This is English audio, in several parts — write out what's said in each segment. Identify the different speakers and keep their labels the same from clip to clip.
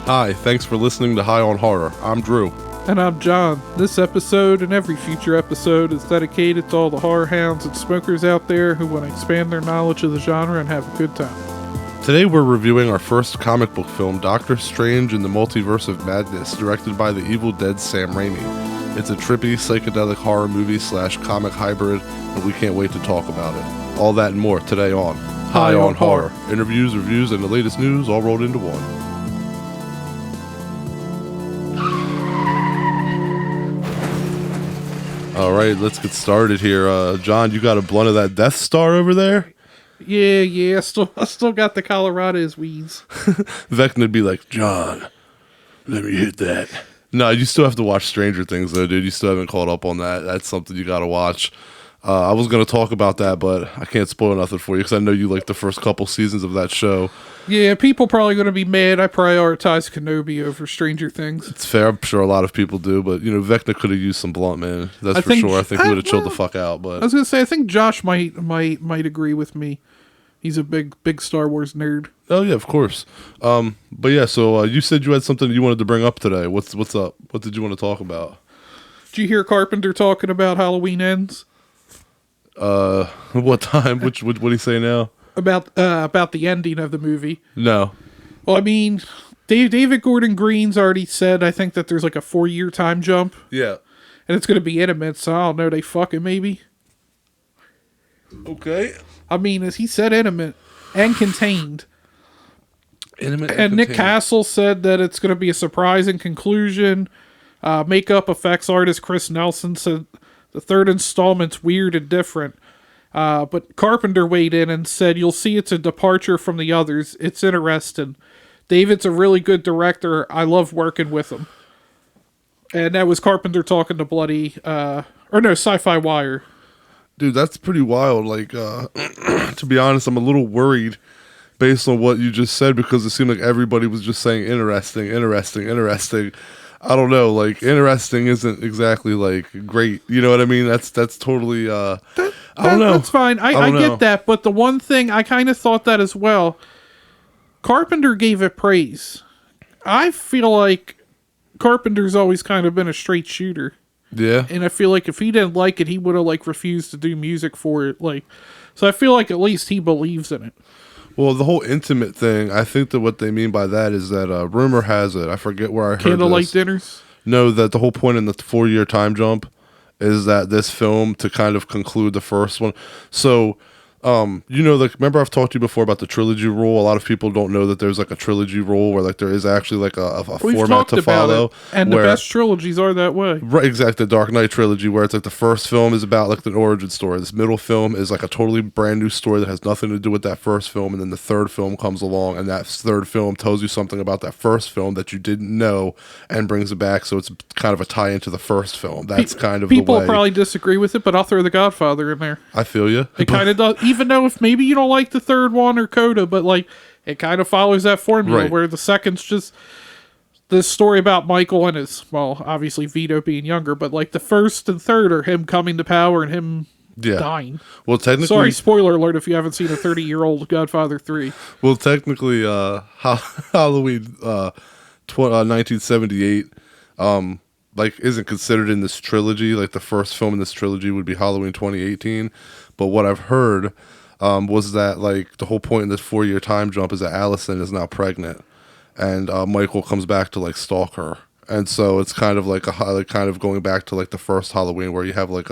Speaker 1: Hi, thanks for listening to High on Horror. I'm Drew.
Speaker 2: And I'm John. This episode and every future episode is dedicated to all the horror hounds and smokers out there who want to expand their knowledge of the genre and have a good time.
Speaker 1: Today we're reviewing our first comic book film, Doctor Strange in the Multiverse of Madness, directed by the Evil Dead Sam Raimi. It's a trippy, psychedelic horror movie / comic hybrid, and we can't wait to talk about it. All that and more today on High on Horror. Interviews, reviews, and the latest news all rolled into one. All right, let's get started here. John, you got a blunt of that Death Star over there?
Speaker 2: Yeah. I still got the Colorado's weeds.
Speaker 1: Vecna'd be like, John, let me hit that. No, you still have to watch Stranger Things, though, dude. You still haven't caught up on that. That's something you got to watch. I was going to talk about that, but I can't spoil nothing for you because I know you like the first couple seasons of that show.
Speaker 2: Yeah, people probably going to be mad I prioritize Kenobi over Stranger Things.
Speaker 1: It's fair. I'm sure a lot of people do, but, you know, Vecna could have used some blunt, man. That's for sure. I think he would have chilled the fuck out. But
Speaker 2: I was going to say, I think Josh might agree with me. He's a big Star Wars nerd.
Speaker 1: Oh, yeah, of course. But, yeah, so you said you had something you wanted to bring up today. What's up? What did you want to talk about?
Speaker 2: Did you hear Carpenter talking about Halloween Ends?
Speaker 1: What time? What do you say now?
Speaker 2: About the ending of the movie.
Speaker 1: No.
Speaker 2: Well, I mean, David Gordon Green's already said, I think, that there's like a 4-year time jump.
Speaker 1: Yeah.
Speaker 2: And it's going to be intimate, so I don't know, they fucking maybe.
Speaker 1: Okay.
Speaker 2: I mean, as he said, intimate and contained.
Speaker 1: Intimate
Speaker 2: and Nick Castle said that it's going to be a surprising conclusion. Makeup effects artist Chris Nelson said the third installment's weird and different. But Carpenter weighed in and said, you'll see it's a departure from the others. It's interesting. David's a really good director. I love working with him. And that was Carpenter talking to Sci-Fi Wire.
Speaker 1: Dude, that's pretty wild. Like, to be honest, I'm a little worried based on what you just said because it seemed like everybody was just saying interesting. I don't know, like, interesting isn't exactly, like, great. You know what I mean? That's totally, I don't know.
Speaker 2: That's fine. I get that, but the one thing, I kind of thought that as well. Carpenter gave it praise. I feel like Carpenter's always kind of been a straight shooter.
Speaker 1: Yeah.
Speaker 2: And I feel like if he didn't like it, he would have, like, refused to do music for it. Like, so I feel like at least he believes in it.
Speaker 1: Well, the whole intimate thing, I think that what they mean by that is that rumor has it, I forget where I heard
Speaker 2: Candlelight
Speaker 1: this.
Speaker 2: dinners?
Speaker 1: No, that the whole point in the 4-year time jump is that this film to kind of conclude the first one. So, like, remember I've talked to you before about the trilogy rule? A lot of people don't know that there's like a trilogy rule where like there is actually like a format to follow.
Speaker 2: And the best trilogies are that way.
Speaker 1: Right, exactly. The Dark Knight trilogy, where it's like the first film is about like the origin story. This middle film is like a totally brand new story that has nothing to do with that first film, and then the third film comes along, and that third film tells you something about that first film that you didn't know and brings it back. So it's kind of a tie into the first film. That's kind of
Speaker 2: people
Speaker 1: the way.
Speaker 2: Probably disagree with it, but I'll throw The Godfather in there.
Speaker 1: I feel you.
Speaker 2: It kind of does. Even though if maybe you don't like the third one or Coda, but like it kind of follows that formula where the second's just this story about Michael and his, well, obviously Vito being younger, but like the first and third are him coming to power and him dying.
Speaker 1: Well, technically,
Speaker 2: sorry, spoiler alert if you haven't seen a 30-year-old Godfather 3.
Speaker 1: Well, technically, Halloween 1978 like isn't considered in this trilogy. Like the first film in this trilogy would be Halloween 2018. But what I've heard was that like the whole point in this 4-year time jump is that Allison is now pregnant, and Michael comes back to like stalk her, and so it's kind of like kind of going back to like the first Halloween where you have like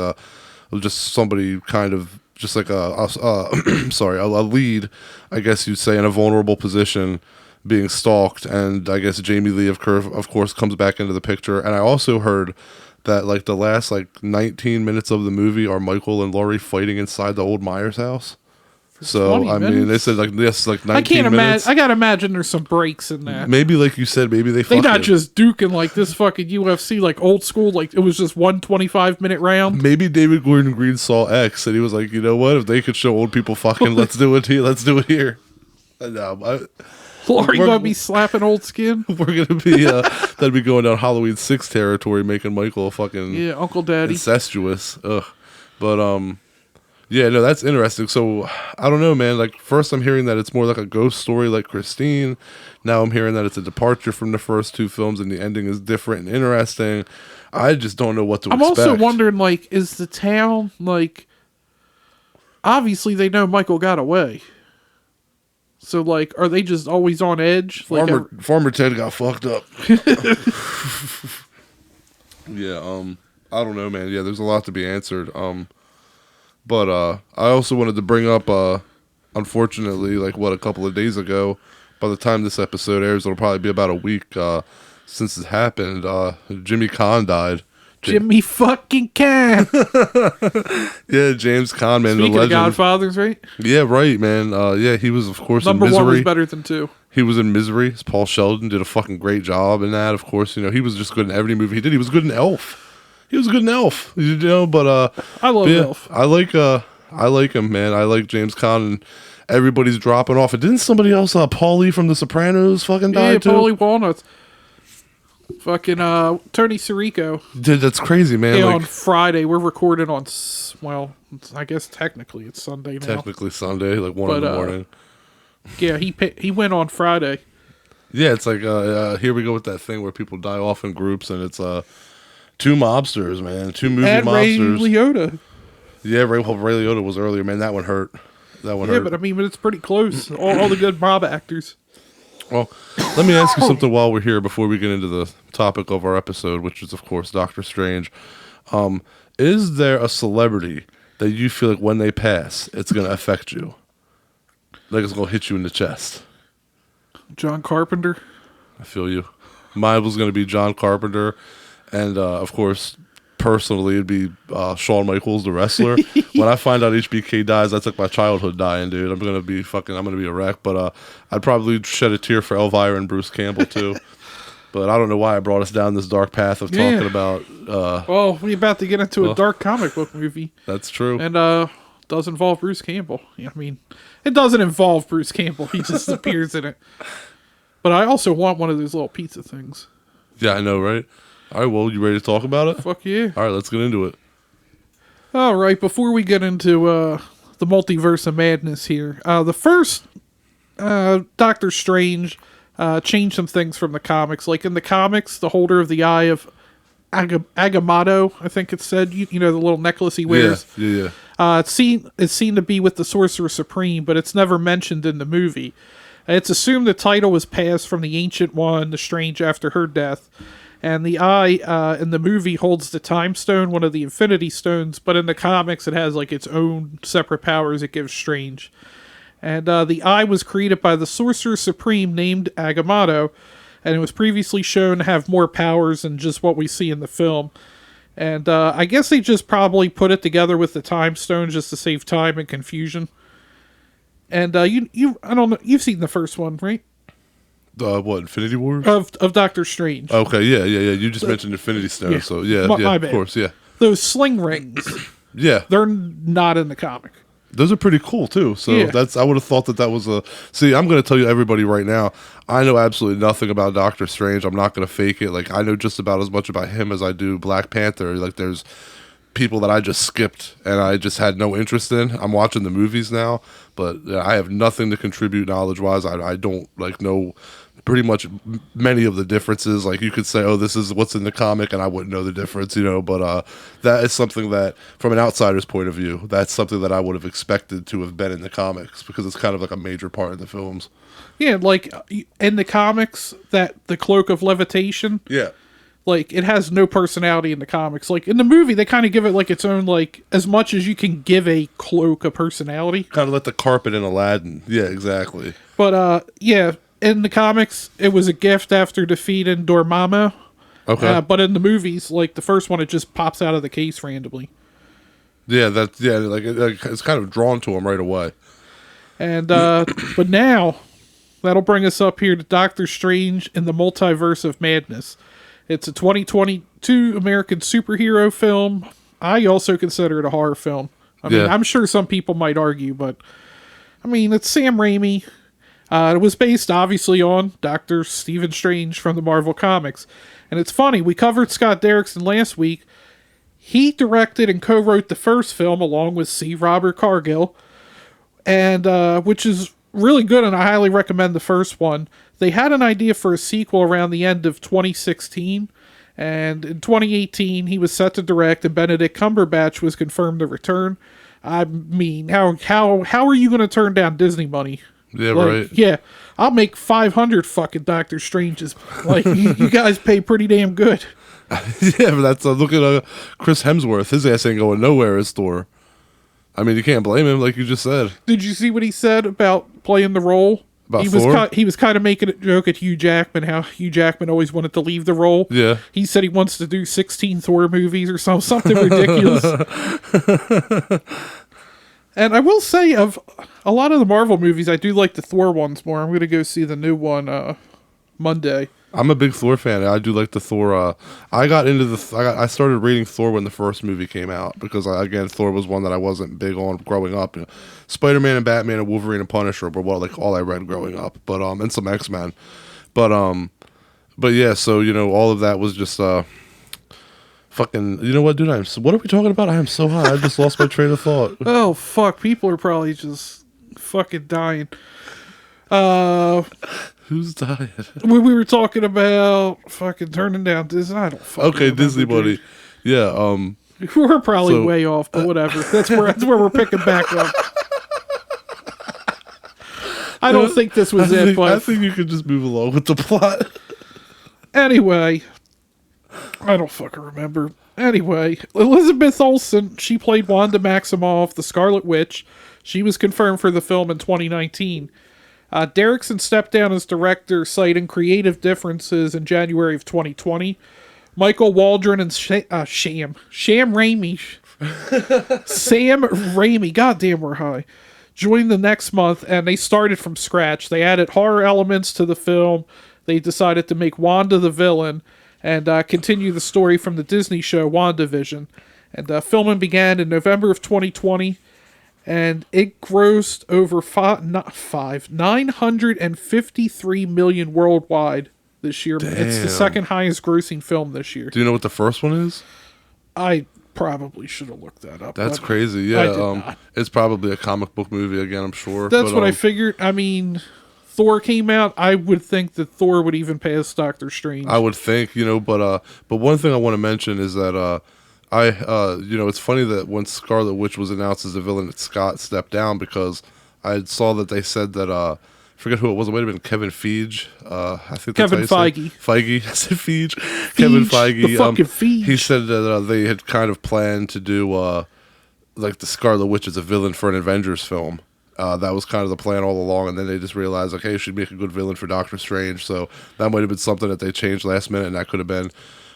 Speaker 1: just somebody kind of just like a lead, I guess you'd say, in a vulnerable position being stalked, and I guess Jamie Lee of course comes back into the picture. And I also heard that like the last like 19 minutes of the movie are Michael and Laurie fighting inside the old Myers house. So I mean, they said like this like 19
Speaker 2: I can't
Speaker 1: minutes.
Speaker 2: I gotta imagine there's some breaks in that.
Speaker 1: Maybe like you said, maybe they
Speaker 2: not just duking like this fucking UFC like old school, like it was just 1 25-minute round.
Speaker 1: Maybe David Gordon Green saw X and he was like, you know what? If they could show old people fucking, let's do it here. Let's do it here.
Speaker 2: Laurie gonna be slapping old skin.
Speaker 1: We're gonna be that'd be going down Halloween 6 territory, making Michael fucking
Speaker 2: Uncle Daddy
Speaker 1: incestuous. Ugh. But Yeah, no, that's interesting. So I don't know, man. Like first, I'm hearing that it's more like a ghost story, like Christine. Now I'm hearing that it's a departure from the first two films, and the ending is different and interesting. I just don't know what to
Speaker 2: I'm
Speaker 1: expect.
Speaker 2: also wondering, like, is the town, like, obviously they know Michael got away. So, like, are they just always on edge? Like,
Speaker 1: Farmer Ted got fucked up. Yeah, I don't know, man. Yeah, there's a lot to be answered. But I also wanted to bring up, unfortunately, like a couple of days ago. By the time this episode airs, it'll probably be about a week since it happened. Jimmy Caan died.
Speaker 2: Jimmy fucking Can.
Speaker 1: Yeah, James Caan, man,
Speaker 2: Speaking
Speaker 1: the
Speaker 2: of
Speaker 1: legend.
Speaker 2: Godfathers, right?
Speaker 1: Yeah, right, man. Yeah, he was, of course,
Speaker 2: Number
Speaker 1: in Misery.
Speaker 2: one was better than two.
Speaker 1: He was in Misery. Paul Sheldon did a fucking great job in that. Of course, you know, he was just good in every movie he did. He was good in Elf. He was good in Elf, you know. But
Speaker 2: I love
Speaker 1: yeah,
Speaker 2: Elf.
Speaker 1: I like him, man. I like James Caan, and everybody's dropping off. And didn't somebody else, Paulie from The Sopranos, fucking die too?
Speaker 2: Yeah, Paulie Walnuts. Fucking Tony Sirico.
Speaker 1: Dude, that's crazy, man.
Speaker 2: Yeah,
Speaker 1: Like,
Speaker 2: on Friday. We're recording on, well, I guess technically it's Sunday now.
Speaker 1: technically Sunday, like 1 in the morning.
Speaker 2: Yeah, he went on Friday.
Speaker 1: Yeah, it's like here we go with that thing where people die off in groups, and it's two mobsters, man, two movie
Speaker 2: And Ray
Speaker 1: mobsters.
Speaker 2: Liotta.
Speaker 1: Yeah, Ray Liotta was earlier, man. That one hurt. That one
Speaker 2: Yeah,
Speaker 1: hurt.
Speaker 2: but I mean, it's pretty close. All the good mob actors.
Speaker 1: Well, let me ask you something while we're here before we get into the topic of our episode, which is, of course, Doctor Strange. Is there a celebrity that you feel like when they pass, it's going to affect you? Like it's going to hit you in the chest?
Speaker 2: John Carpenter.
Speaker 1: I feel you. Mine was going to be John Carpenter. And, of course, personally, it'd be Shawn Michaels, the wrestler. When I find out HBK dies, that's like my childhood dying, dude. I'm going to be a wreck. But I'd probably shed a tear for Elvira and Bruce Campbell, too. But I don't know why I brought us down this dark path of talking about...
Speaker 2: well, we're about to get into a dark comic book movie.
Speaker 1: That's true.
Speaker 2: And does involve Bruce Campbell. Yeah, I mean, it doesn't involve Bruce Campbell. He just appears in it. But I also want one of those little pizza things.
Speaker 1: Yeah, I know, right? All right, well, you ready to talk about it?
Speaker 2: Fuck yeah.
Speaker 1: All right, let's get into it.
Speaker 2: All right, before we get into the Multiverse of Madness here, the first Doctor Strange changed some things from the comics. Like in the comics, the holder of the Eye of Agamotto, I think it said, you know, the little necklace he wears.
Speaker 1: Yeah.
Speaker 2: It's seen to be with the Sorcerer Supreme, but it's never mentioned in the movie. It's assumed the title was passed from the Ancient One, the Strange, after her death. And the Eye in the movie holds the Time Stone, one of the Infinity Stones, but in the comics it has like its own separate powers it gives Strange. And the Eye was created by the Sorcerer Supreme named Agamotto, and it was previously shown to have more powers than just what we see in the film. And I guess they just probably put it together with the Time Stone just to save time and confusion. And you I don't know, you've seen the first one, right?
Speaker 1: What, Infinity Wars?
Speaker 2: Of Doctor Strange.
Speaker 1: Okay, yeah. You just mentioned Infinity Stone,
Speaker 2: Yeah.
Speaker 1: so yeah,
Speaker 2: My bad.
Speaker 1: of course, yeah.
Speaker 2: Those sling rings,
Speaker 1: Yeah,
Speaker 2: they're not in the comic.
Speaker 1: those are pretty cool, too. So
Speaker 2: Yeah.
Speaker 1: I would have thought that was a... See, I'm going to tell you everybody right now, I know absolutely nothing about Doctor Strange. I'm not going to fake it. Like, I know just about as much about him as I do Black Panther. Like, there's people that I just skipped and I just had no interest in. I'm watching the movies now, but I have nothing to contribute knowledge-wise. I don't, like, know pretty much many of the differences. Like, you could say, oh, this is what's in the comic, and I wouldn't know the difference, you know, but that is something that, from an outsider's point of view, that's something that I would have expected to have been in the comics, because it's kind of like a major part in the films.
Speaker 2: Yeah, like in the comics, that the Cloak of Levitation,
Speaker 1: Yeah.
Speaker 2: like it has no personality in the comics. Like in the movie, they kind of give it like its own, like as much as you can give a cloak a personality.
Speaker 1: Kind of like the carpet in Aladdin. Yeah, exactly.
Speaker 2: But yeah, in the comics, it was a gift after defeating Dormammu.
Speaker 1: Okay.
Speaker 2: But in the movies, like the first one, it just pops out of the case randomly.
Speaker 1: Yeah, it's kind of drawn to him right away.
Speaker 2: And but now that'll bring us up here to Doctor Strange in the Multiverse of Madness. It's a 2022 American superhero film. I also consider it a horror film. I mean, I'm sure some people might argue, but I mean, it's Sam Raimi. It was based, obviously, on Dr. Stephen Strange from the Marvel Comics. And it's funny, we covered Scott Derrickson last week. He directed and co-wrote the first film along with C. Robert Cargill, and which is really good, and I highly recommend the first one. They had an idea for a sequel around the end of 2016, and in 2018 he was set to direct, and Benedict Cumberbatch was confirmed to return. I mean, how are you going to turn down Disney money?
Speaker 1: Yeah,
Speaker 2: Like,
Speaker 1: right.
Speaker 2: yeah, I'll make 500 fucking Doctor Stranges. Like, you guys pay pretty damn good.
Speaker 1: Yeah, but that's look at Chris Hemsworth. His ass ain't going nowhere as Thor. I mean, you can't blame him, like you just said.
Speaker 2: Did you see what he said about playing the role?
Speaker 1: About
Speaker 2: he
Speaker 1: Thor?
Speaker 2: was he was kind of making a joke at Hugh Jackman, how Hugh Jackman always wanted to leave the role.
Speaker 1: Yeah.
Speaker 2: He said he wants to do 16 Thor movies or something ridiculous. And I will say, of a lot of the Marvel movies, I do like the Thor ones more. I'm going to go see the new one Monday.
Speaker 1: I'm a big Thor fan. I do like the Thor. I got into I started reading Thor when the first movie came out because, again, Thor was one that I wasn't big on growing up. You know, Spider-Man and Batman and Wolverine and Punisher were all I read growing up. But and some X-Men. But yeah. So all of that was just fucking. You know what, dude? What are we talking about? I am so high. I just lost my train of thought.
Speaker 2: Oh fuck! People are probably just fucking dying.
Speaker 1: Who's dying?
Speaker 2: When we were talking about fucking turning down Disney, I don't fucking
Speaker 1: Okay,
Speaker 2: remember,
Speaker 1: Disney buddy.
Speaker 2: dude.
Speaker 1: Yeah.
Speaker 2: We're probably
Speaker 1: So-
Speaker 2: way off, but whatever. That's where we're picking back up. I don't think this was it,
Speaker 1: I
Speaker 2: but
Speaker 1: think you could just move along with the plot.
Speaker 2: anyway, I don't fucking remember. Anyway, Elizabeth Olsen, she played Wanda Maximoff, the Scarlet Witch. She was confirmed for the film in 2019. Derrickson stepped down as director, citing creative differences in January of 2020. Michael Waldron and Sam Raimi, Sam Raimi, goddamn we're high, joined the next month, and they started from scratch. They added horror elements to the film. They decided to make Wanda the villain and continue the story from the Disney show WandaVision. And filming began in November of 2020. And it grossed over 953 million worldwide this year. It's the
Speaker 1: Damn.
Speaker 2: second highest grossing film this year.
Speaker 1: Do you know what the first one is?
Speaker 2: I probably should have looked that up.
Speaker 1: That's
Speaker 2: but
Speaker 1: crazy.
Speaker 2: I
Speaker 1: Yeah,
Speaker 2: did not.
Speaker 1: it's probably a comic book movie again. I'm sure.
Speaker 2: That's
Speaker 1: but,
Speaker 2: what I figured. I mean, Thor came out. I would think that Thor would even pass Doctor Strange.
Speaker 1: I would think, but one thing I want to mention is that it's funny that when Scarlet Witch was announced as a villain, that Scott stepped down because I saw that they said that I forget who it was. It might have been Kevin Feige. I think that's
Speaker 2: Kevin
Speaker 1: how you say it.
Speaker 2: Feige.
Speaker 1: Feige. I said Feige. Kevin Feige.
Speaker 2: The fucking Feige.
Speaker 1: He said that they had kind of planned to do like the Scarlet Witch as a villain for an Avengers film. That was kind of the plan all along, and then they just realized, okay, she'd make a good villain for Doctor Strange. So that might have been something that they changed last minute, and that could have been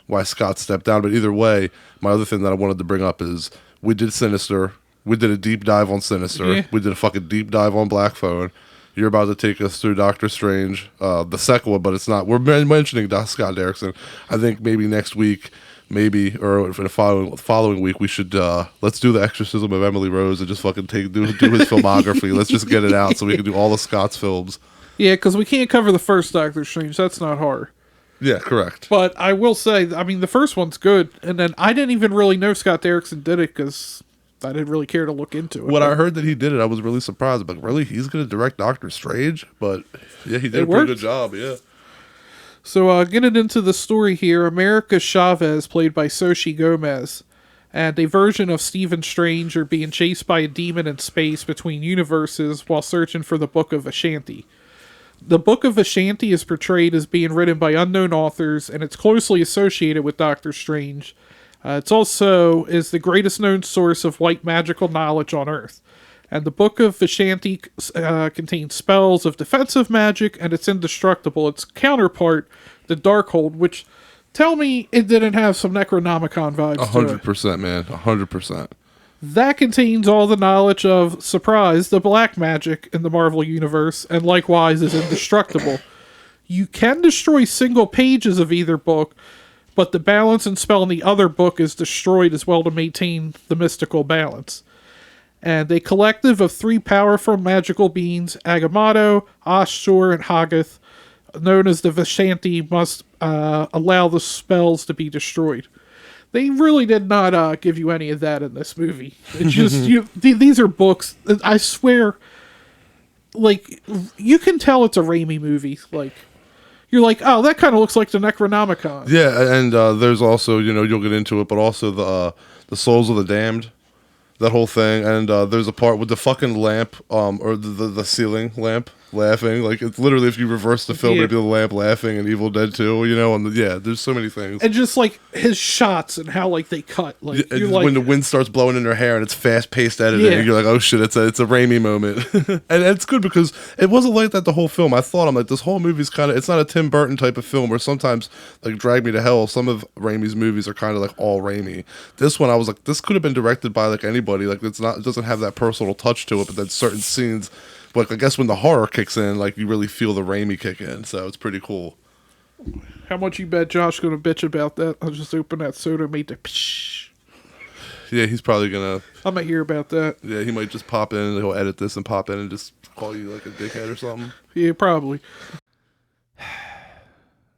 Speaker 1: why Scott stepped down. But either way, my other thing that I wanted to bring up is we did Sinister. We did a deep dive on Sinister.
Speaker 2: Yeah.
Speaker 1: We did a fucking deep dive on Black Phone. You're about to take us through Doctor Strange, the second one, but it's not. We're mentioning Scott Derrickson. I think maybe next week, or for the following week, we should let's do the Exorcism of Emily Rose and just fucking do his filmography. Let's just get it out so we can do all of Scott's films.
Speaker 2: Yeah, because we can't cover the first Doctor Strange. That's not hard.
Speaker 1: Yeah, correct.
Speaker 2: But I will say, I mean, the first one's good. And then I didn't even really know Scott Derrickson did it because I didn't really care to look into it.
Speaker 1: When I heard that he did it, I was really surprised. But really, he's going to direct Doctor Strange? But yeah, he did a pretty
Speaker 2: worked.
Speaker 1: good job, yeah.
Speaker 2: So getting into the story here, America Chavez, played by Xochitl Gomez, and a version of Stephen Strange are being chased by a demon in space between universes while searching for the Book of Ashanti. The Book of Ashanti is portrayed as being written by unknown authors, and it's closely associated with Doctor Strange. It's also is the greatest known source of white magical knowledge on Earth. And the Book of Ashanti contains spells of defensive magic, and it's indestructible. Its counterpart, the Darkhold, which, tell me it didn't have some Necronomicon vibes to it.
Speaker 1: 100%, man. 100%.
Speaker 2: That contains all the knowledge of, surprise, the black magic in the Marvel Universe, and likewise is indestructible. You can destroy single pages of either book, but the balance and spell in the other book is destroyed as well to maintain the mystical balance. And a collective of 3 powerful magical beings, Agamotto, Ashur, and Hagath, known as the Vishanti, must allow the spells to be destroyed. They really did not give you any of that in this movie. It's just these are books. I swear, like you can tell it's a Raimi movie. Like you're like, oh, that kind of looks like the Necronomicon.
Speaker 1: Yeah, and there's also, you'll get into it, but also the Souls of the Damned, that whole thing, and there's a part with the fucking lamp, or the ceiling lamp laughing. Like, it's literally, if you reverse the film, maybe the lamp laughing in Evil Dead 2, and there's so many things.
Speaker 2: And just like his shots and how like they cut, like you're like,
Speaker 1: when the wind starts blowing in her hair and it's fast paced editing, and you're like, oh shit, it's a Raimi moment. And it's good because it wasn't like that the whole film. I'm like, this whole movie's kind of, it's not a Tim Burton type of film where sometimes like Drag Me to Hell, some of Raimi's movies are kind of like all Raimi. This one I was like, this could have been directed by like anybody. Like, it doesn't have that personal touch to it, but then certain scenes, like I guess when the horror kicks in, like you really feel the Raimi kick in, so it's pretty cool.
Speaker 2: How much you bet Josh gonna bitch about that? I'll just open that soda and made the psh.
Speaker 1: Yeah, he's probably gonna.
Speaker 2: I might hear about that.
Speaker 1: Yeah, he might just pop in and he'll edit this and pop in and just call you like a dickhead or something.
Speaker 2: Yeah, probably.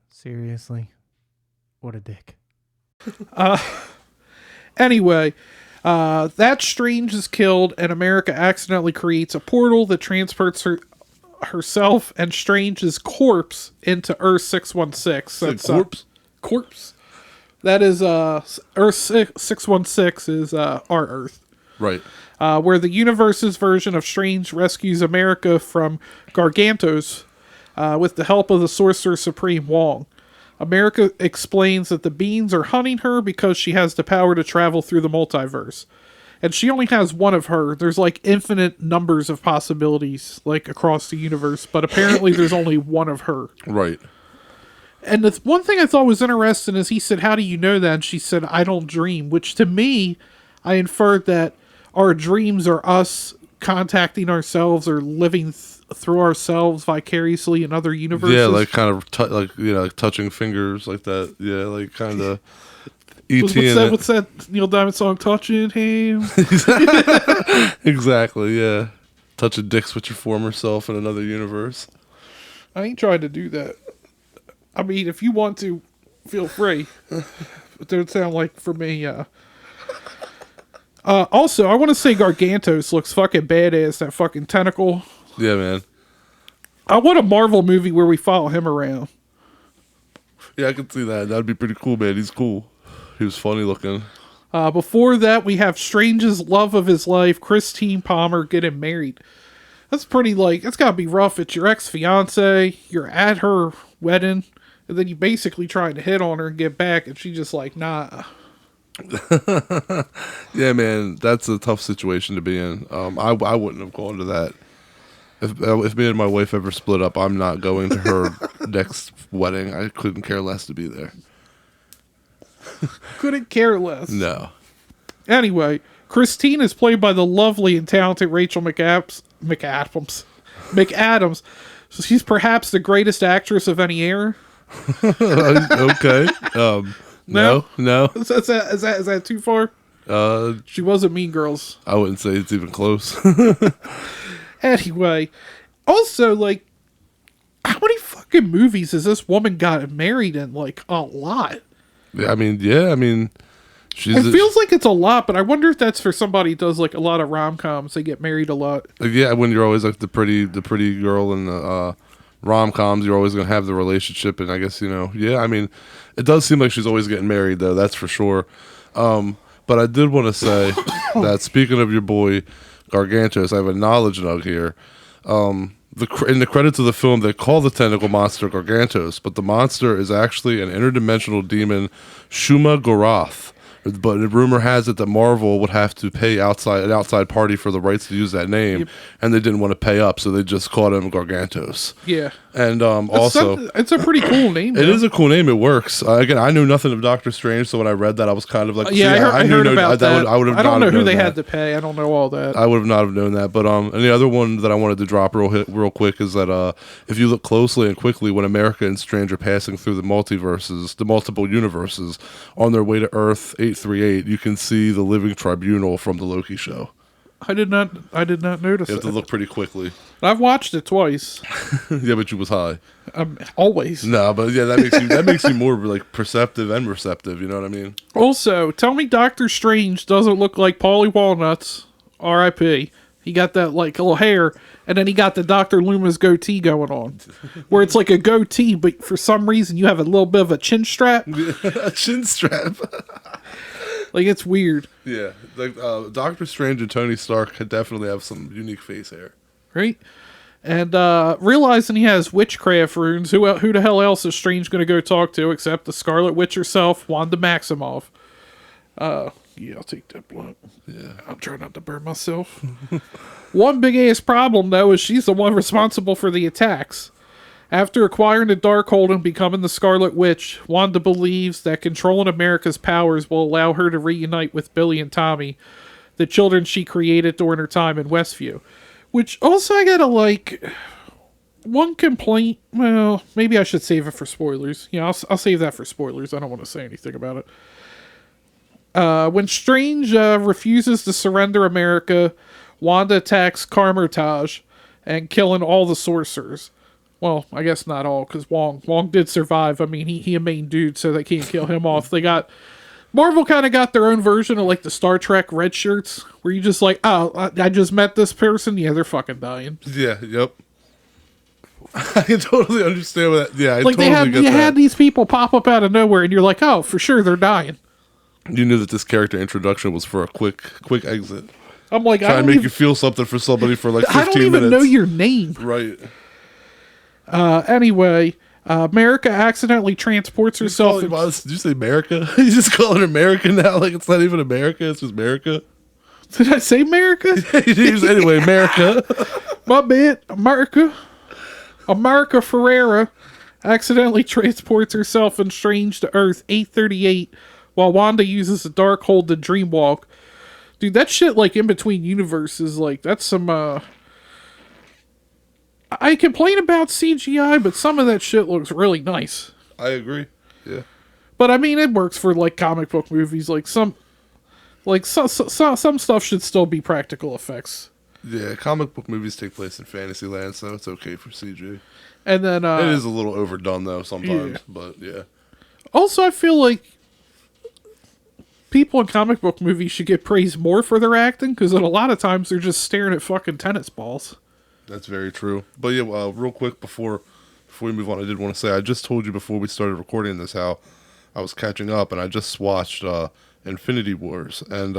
Speaker 3: Seriously, what a dick.
Speaker 2: Anyway. That Strange is killed, and America accidentally creates a portal that transports herself and Strange's corpse into Earth 616. That's
Speaker 1: corpse?
Speaker 2: Corpse. That is Earth 616 is our Earth.
Speaker 1: Right.
Speaker 2: Where the universe's version of Strange rescues America from Gargantos with the help of the Sorcerer Supreme Wong. America explains that the beings are hunting her because she has the power to travel through the multiverse. And she only has one of her. There's like infinite numbers of possibilities like across the universe, but apparently there's only one of her.
Speaker 1: Right.
Speaker 2: And the one thing I thought was interesting is he said, how do you know that? And she said, I don't dream, which to me, I inferred that our dreams are us contacting ourselves or living through ourselves vicariously in other universes.
Speaker 1: Yeah, like kind of like touching fingers like that. Yeah, like kind of E.T.
Speaker 2: What's that Neil Diamond song? Touching hands.
Speaker 1: Exactly. Yeah, touching dicks with your former self in another universe.
Speaker 2: I ain't trying to do that. I mean, if you want to, feel free. It don't sound like for me. Also, I want to say Gargantos looks fucking badass. That fucking tentacle.
Speaker 1: Yeah, man.
Speaker 2: I want a Marvel movie where we follow him around.
Speaker 1: Yeah, I can see that. That'd be pretty cool, man. He's cool. He was funny looking.
Speaker 2: Before that, we have Strange's love of his life, Christine Palmer, getting married. That's pretty, like, it's gotta be rough. It's your ex-fiance, you're at her wedding, and then you basically trying to hit on her and get back, and she's just like, nah.
Speaker 1: Yeah, man, that's a tough situation to be in. I wouldn't have gone to that. If me and my wife ever split up, I'm not going to her next wedding. I couldn't care less to be there.
Speaker 2: Couldn't care less.
Speaker 1: No.
Speaker 2: Anyway, Christine is played by the lovely and talented Rachel McAdams. So she's perhaps the greatest actress of any era.
Speaker 1: Okay. No.
Speaker 2: Is that too far? She wasn't Mean Girls.
Speaker 1: I wouldn't say it's even close.
Speaker 2: Anyway, also, like, how many fucking movies has this woman got married in? Like, a lot.
Speaker 1: I mean, she's.
Speaker 2: It feels like it's a lot, but I wonder if that's for somebody who does like a lot of rom-coms. They get married a lot.
Speaker 1: Yeah, when you're always like the pretty girl in the rom-coms, you're always gonna have the relationship, and I guess yeah. I mean, it does seem like she's always getting married, though. That's for sure. But I did want to say that speaking of your boy Gargantos, I have a knowledge nug here. In the credits of the film, they call the tentacle monster Gargantos, but the monster is actually an interdimensional demon, Shuma Gorath. But rumor has it that Marvel would have to pay an outside party for the rights to use that name, and they didn't want to pay up, so they just called him Gargantos.
Speaker 2: Yeah.
Speaker 1: And also,
Speaker 2: it's a pretty cool name.
Speaker 1: It is a cool name. It works. Again, I knew nothing of Doctor Strange, so when I read that, I was kind of like,
Speaker 2: I heard about that.
Speaker 1: I
Speaker 2: don't know who they had to pay. I don't know all that.
Speaker 1: I would have not have known that. But and the other one that I wanted to drop real quick is that if you look closely and quickly, when America and Strange are passing through the multiple universes, on their way to Earth 838, you can see the Living Tribunal from the Loki show.
Speaker 2: I did not notice
Speaker 1: You have to
Speaker 2: it.
Speaker 1: look pretty quickly.
Speaker 2: I've watched it twice.
Speaker 1: Yeah, but you was high.
Speaker 2: Always.
Speaker 1: No, but yeah, that makes you more like perceptive and receptive. You know what I mean?
Speaker 2: Also, tell me Doctor Strange doesn't look like Paulie Walnuts. R.I.P. He got that like little hair, and then he got the Dr. Loomis goatee going on, where it's like a goatee, but for some reason you have a little bit of a chin strap.
Speaker 1: A chin strap.
Speaker 2: Like, it's weird,
Speaker 1: Yeah, like Doctor Strange and Tony Stark could definitely have some unique face hair.
Speaker 2: right? And realizing he has witchcraft runes, who the hell else is Strange going to go talk to except the Scarlet Witch herself, Wanda Maximoff? Yeah, I'll take that blunt.
Speaker 1: Yeah.
Speaker 2: I'll try not to burn myself. One big ass problem, though, is she's the one responsible for the attacks. After acquiring the Darkhold and becoming the Scarlet Witch, Wanda believes that controlling America's powers will allow her to reunite with Billy and Tommy, the children she created during her time in Westview. Which also I gotta like... One complaint... Well, maybe I should save it for spoilers. Yeah, I'll save that for spoilers. I don't want to say anything about it. When Strange refuses to surrender America, Wanda attacks Carmitage and killing all the sorcerers. Well, I guess not all, because Wong did survive. I mean, he a main dude, so they can't kill him off. Marvel kind of got their own version of like the Star Trek red shirts, where you just like, oh, I just met this person. Yeah, they're fucking dying.
Speaker 1: Yeah. Yep. I can totally understand that. Yeah, I
Speaker 2: Like
Speaker 1: totally get that.
Speaker 2: had these people pop up out of nowhere, and you're like, oh, for sure they're dying.
Speaker 1: You knew that this character introduction was for a quick exit.
Speaker 2: I'm like,
Speaker 1: Trying to make you feel something for somebody for like 15
Speaker 2: I don't even
Speaker 1: minutes.
Speaker 2: know your name.
Speaker 1: Right.
Speaker 2: Anyway, America accidentally transports herself.
Speaker 1: Did you say America? You just calling it America now? Like it's not even America, it's just America.
Speaker 2: Did I say America?
Speaker 1: Anyway, America.
Speaker 2: My bad. America Ferrera accidentally transports herself and Strange to Earth 838 while Wanda uses the Darkhold to dreamwalk. Dude, that shit, like, in between universes, like, that's some, I complain about CGI, but some of that shit looks really nice.
Speaker 1: I agree. Yeah.
Speaker 2: But, I mean, it works for, like, comic book movies. Like, some stuff should still be practical effects.
Speaker 1: Yeah, comic book movies take place in Fantasyland, so it's okay for CG.
Speaker 2: And then,
Speaker 1: it is a little overdone, though, sometimes,
Speaker 2: yeah.
Speaker 1: but yeah.
Speaker 2: Also, I feel like people in comic book movies should get praised more for their acting, because a lot of times they're just staring at fucking tennis balls.
Speaker 1: That's very true. But yeah, real quick before we move on, I did want to say, I just told you before we started recording this how I was catching up, and I just watched Infinity Wars, and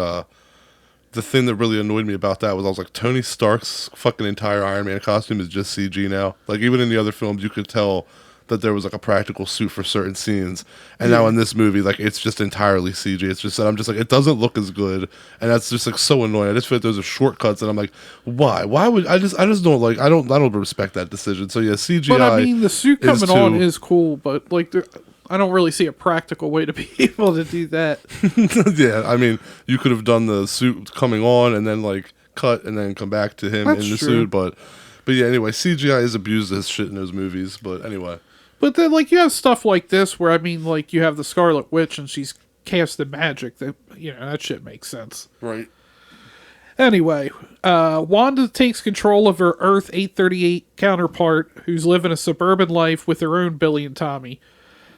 Speaker 1: the thing that really annoyed me about that was I was like, Tony Stark's fucking entire Iron Man costume is just CG now. Like, even in the other films, you could tell that there was like a practical suit for certain scenes, and now in this movie, like, it's just entirely CG. It's just that I'm just like, it doesn't look as good, and that's just like so annoying. I just feel like those are shortcuts, and I'm like, why would I just don't like, I don't respect that decision. So yeah, CGI.
Speaker 2: But I mean, the suit coming on
Speaker 1: too-
Speaker 2: is cool, but like, I don't really see a practical way to be able to do that.
Speaker 1: Yeah, I mean, you could have done the suit coming on and then like cut and then come back to him
Speaker 2: That's
Speaker 1: in the
Speaker 2: true.
Speaker 1: suit, but yeah, anyway, CGI is abused as shit in those movies, but anyway.
Speaker 2: But then, like, you have stuff like this where, I mean, like, you have the Scarlet Witch and she's casted magic. That, you know, that shit makes sense.
Speaker 1: Right.
Speaker 2: Anyway, Wanda takes control of her Earth 838 counterpart, who's living a suburban life with her own Billy and Tommy.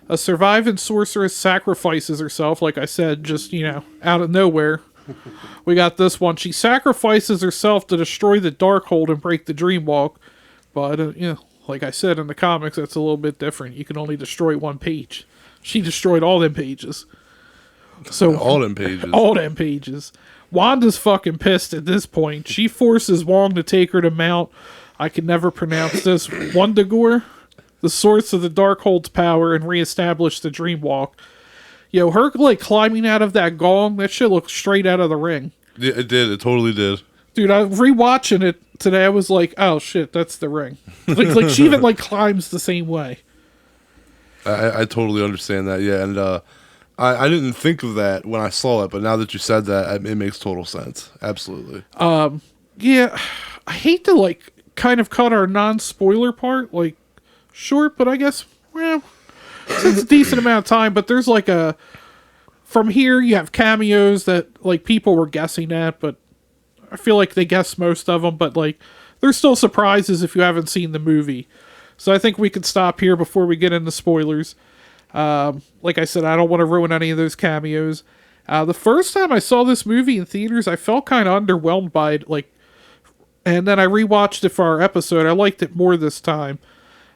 Speaker 2: A surviving sorceress sacrifices herself, like I said, just, you know, out of nowhere. We got this one. She sacrifices herself to destroy the Darkhold and break the Dreamwalk. But, you know, like I said in the comics, that's a little bit different. You can only destroy one page. She destroyed all them pages. So
Speaker 1: All them pages.
Speaker 2: All them pages. Wanda's fucking pissed at this point. She forces Wong to take her to Mount, I can never pronounce this, Wundagore, the source of the Darkhold's power, and reestablish the Dreamwalk. Yo, her, like, climbing out of that gong, that shit looked straight out of the Ring.
Speaker 1: Yeah, it did. It totally did.
Speaker 2: Dude, I rewatching it today, I was like, oh shit, that's the Ring. Like she even, like, climbs the same way.
Speaker 1: I totally understand that, yeah, and I didn't think of that when I saw it, but now that you said that, it makes total sense. Absolutely.
Speaker 2: Yeah, I hate to, like, kind of cut our non-spoiler part, like, short, but I guess, well, it's a decent amount of time, but there's, like, from here, you have cameos that, like, people were guessing at, but I feel like they guessed most of them, but like there's still surprises if you haven't seen the movie. So I think we could stop here before we get into spoilers. Like I said, I don't want to ruin any of those cameos. The first time I saw this movie in theaters, I felt kind of underwhelmed by it. Like, and then I rewatched it for our episode. I liked it more this time.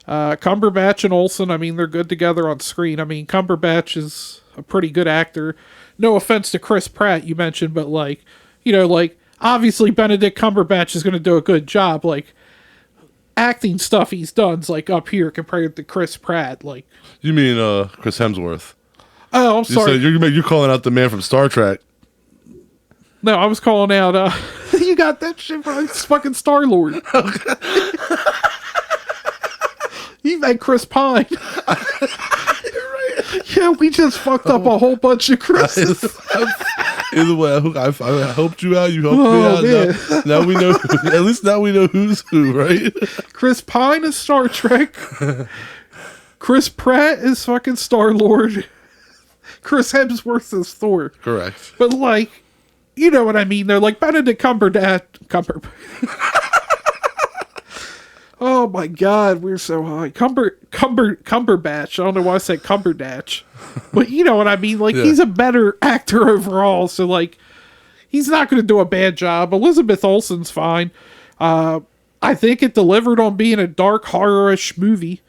Speaker 2: Cumberbatch and Olsen, I mean, they're good together on screen. I mean, Cumberbatch is a pretty good actor. No offense to Chris Pratt, you mentioned, but like, you know, like, obviously Benedict Cumberbatch is going to do a good job. Like, acting stuff he's done's like up here compared to Chris Pratt. Like,
Speaker 1: You mean Chris Hemsworth?
Speaker 2: oh, I'm sorry.
Speaker 1: You're calling out the man from Star Trek.
Speaker 2: No, I was calling out. You got that shit from fucking Star Lord. You meant Chris Pine.
Speaker 1: You're right.
Speaker 2: Yeah, we just fucked up a whole bunch of Chris's.
Speaker 1: Either way, I helped you out. You helped me out.
Speaker 2: Man.
Speaker 1: Now we know. At least now we know who's who, right?
Speaker 2: Chris Pine is Star Trek. Chris Pratt is fucking Star Lord. Chris Hemsworth is Thor.
Speaker 1: Correct.
Speaker 2: But like, you know what I mean? They're like Benedict Cumberbatch. Oh my God, we're so high. Cumberbatch. I don't know why I said Cumberbatch, but you know what I mean. Like, he's a better actor overall. So like, he's not going to do a bad job. Elizabeth Olsen's fine. I think it delivered on being a dark horror-ish movie.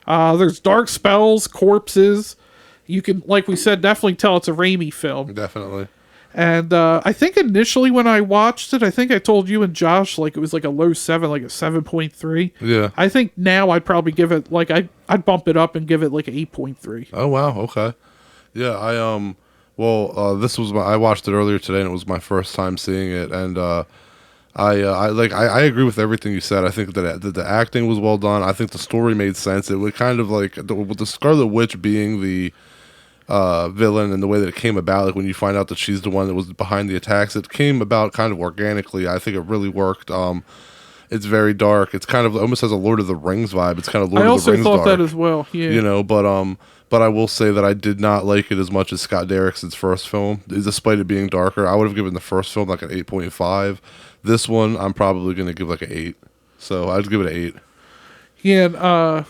Speaker 2: There's dark spells, corpses. You can, like we said, definitely tell it's a Raimi film.
Speaker 1: Definitely.
Speaker 2: And I think initially when I watched it, I think I told you and Josh like it was like a low 7, like a 7.3.
Speaker 1: Yeah.
Speaker 2: I think now I'd probably give it like I'd bump it up and give it like an 8.3.
Speaker 1: Oh wow. Okay. Yeah. This was I watched it earlier today, and it was my first time seeing it, and I agree with everything you said. I think that the acting was well done. I think the story made sense. It was kind of like with the Scarlet Witch being the villain, and the way that it came about, like when you find out that she's the one that was behind the attacks, it came about kind of organically. I think it really worked. It's very dark. It's kind of almost has a Lord of the Rings vibe. It's kind of Lord of the Rings
Speaker 2: I also
Speaker 1: dark,
Speaker 2: thought that as well. Yeah.
Speaker 1: you know. But I will say that I did not like it as much as Scott Derrickson's first film, despite it being darker. I would have given the first film like an 8.5. This one, I'm probably going to give like an 8. So I'd give it an 8.
Speaker 2: Yeah. And,
Speaker 1: oh,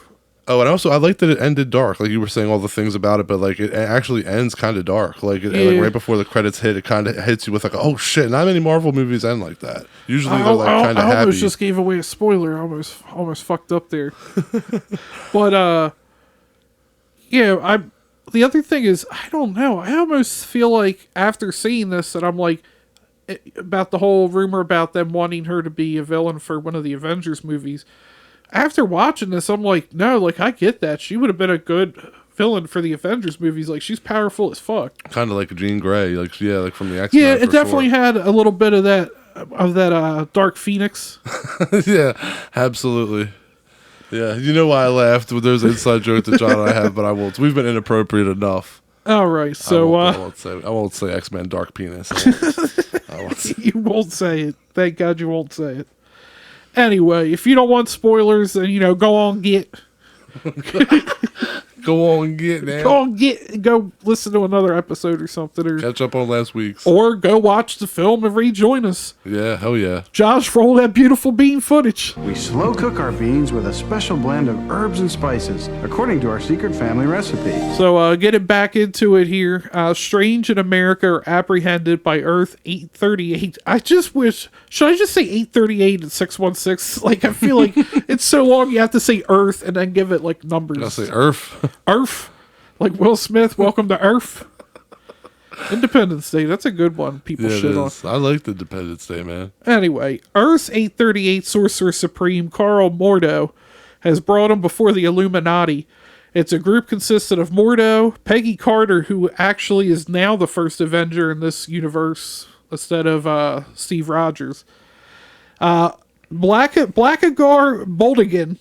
Speaker 1: and also I like that it ended dark. Like you were saying all the things about it, but like it actually ends kind of dark. Like, like right before the credits hit, it kind of hits you with like, oh shit! Not many Marvel movies end like that. Usually they're like kind of happy.
Speaker 2: I almost just gave away a spoiler. I almost fucked up there. But yeah, the other thing is, I don't know. I almost feel like after seeing this that I'm like about the whole rumor about them wanting her to be a villain for one of the Avengers movies. After watching this, I'm like, no, like, I get that. She would have been a good villain for the Avengers movies. Like, she's powerful as fuck.
Speaker 1: Kind of like Jean Grey. Like, yeah, like from the X-Men.
Speaker 2: Yeah, it definitely had a little bit of that Dark Phoenix.
Speaker 1: Yeah, absolutely. Yeah, you know why I laughed? There's an inside joke that John and I have, but I won't. We've been inappropriate enough.
Speaker 2: All right, so
Speaker 1: I won't say X-Men Dark Penis. I won't say.
Speaker 2: You won't say it. Thank God you won't say it. Anyway, if you don't want spoilers, then go on get.
Speaker 1: Go on, get now.
Speaker 2: Go listen to another episode or something, or
Speaker 1: catch up on last week's,
Speaker 2: or go watch the film and rejoin us.
Speaker 1: Yeah, hell yeah.
Speaker 2: Josh, roll that beautiful bean footage.
Speaker 4: We slow cook our beans with a special blend of herbs and spices, according to our secret family recipe.
Speaker 2: So, getting back into it here, Strange in America are apprehended by Earth 838. I just wish, should I just say 838 and 616? Like, I feel like it's so long you have to say Earth and then give it like numbers.
Speaker 1: I'll say Earth.
Speaker 2: Earth, like Will Smith, welcome to Earth. Independence Day, that's a good one. People shit on.
Speaker 1: I like the Independence Day, man.
Speaker 2: Anyway, Earth's 838 Sorcerer Supreme, Carl Mordo, has brought him before the Illuminati. It's a group consisted of Mordo, Peggy Carter, who actually is now the first Avenger in this universe instead of Steve Rogers. Blackagar Boldigan,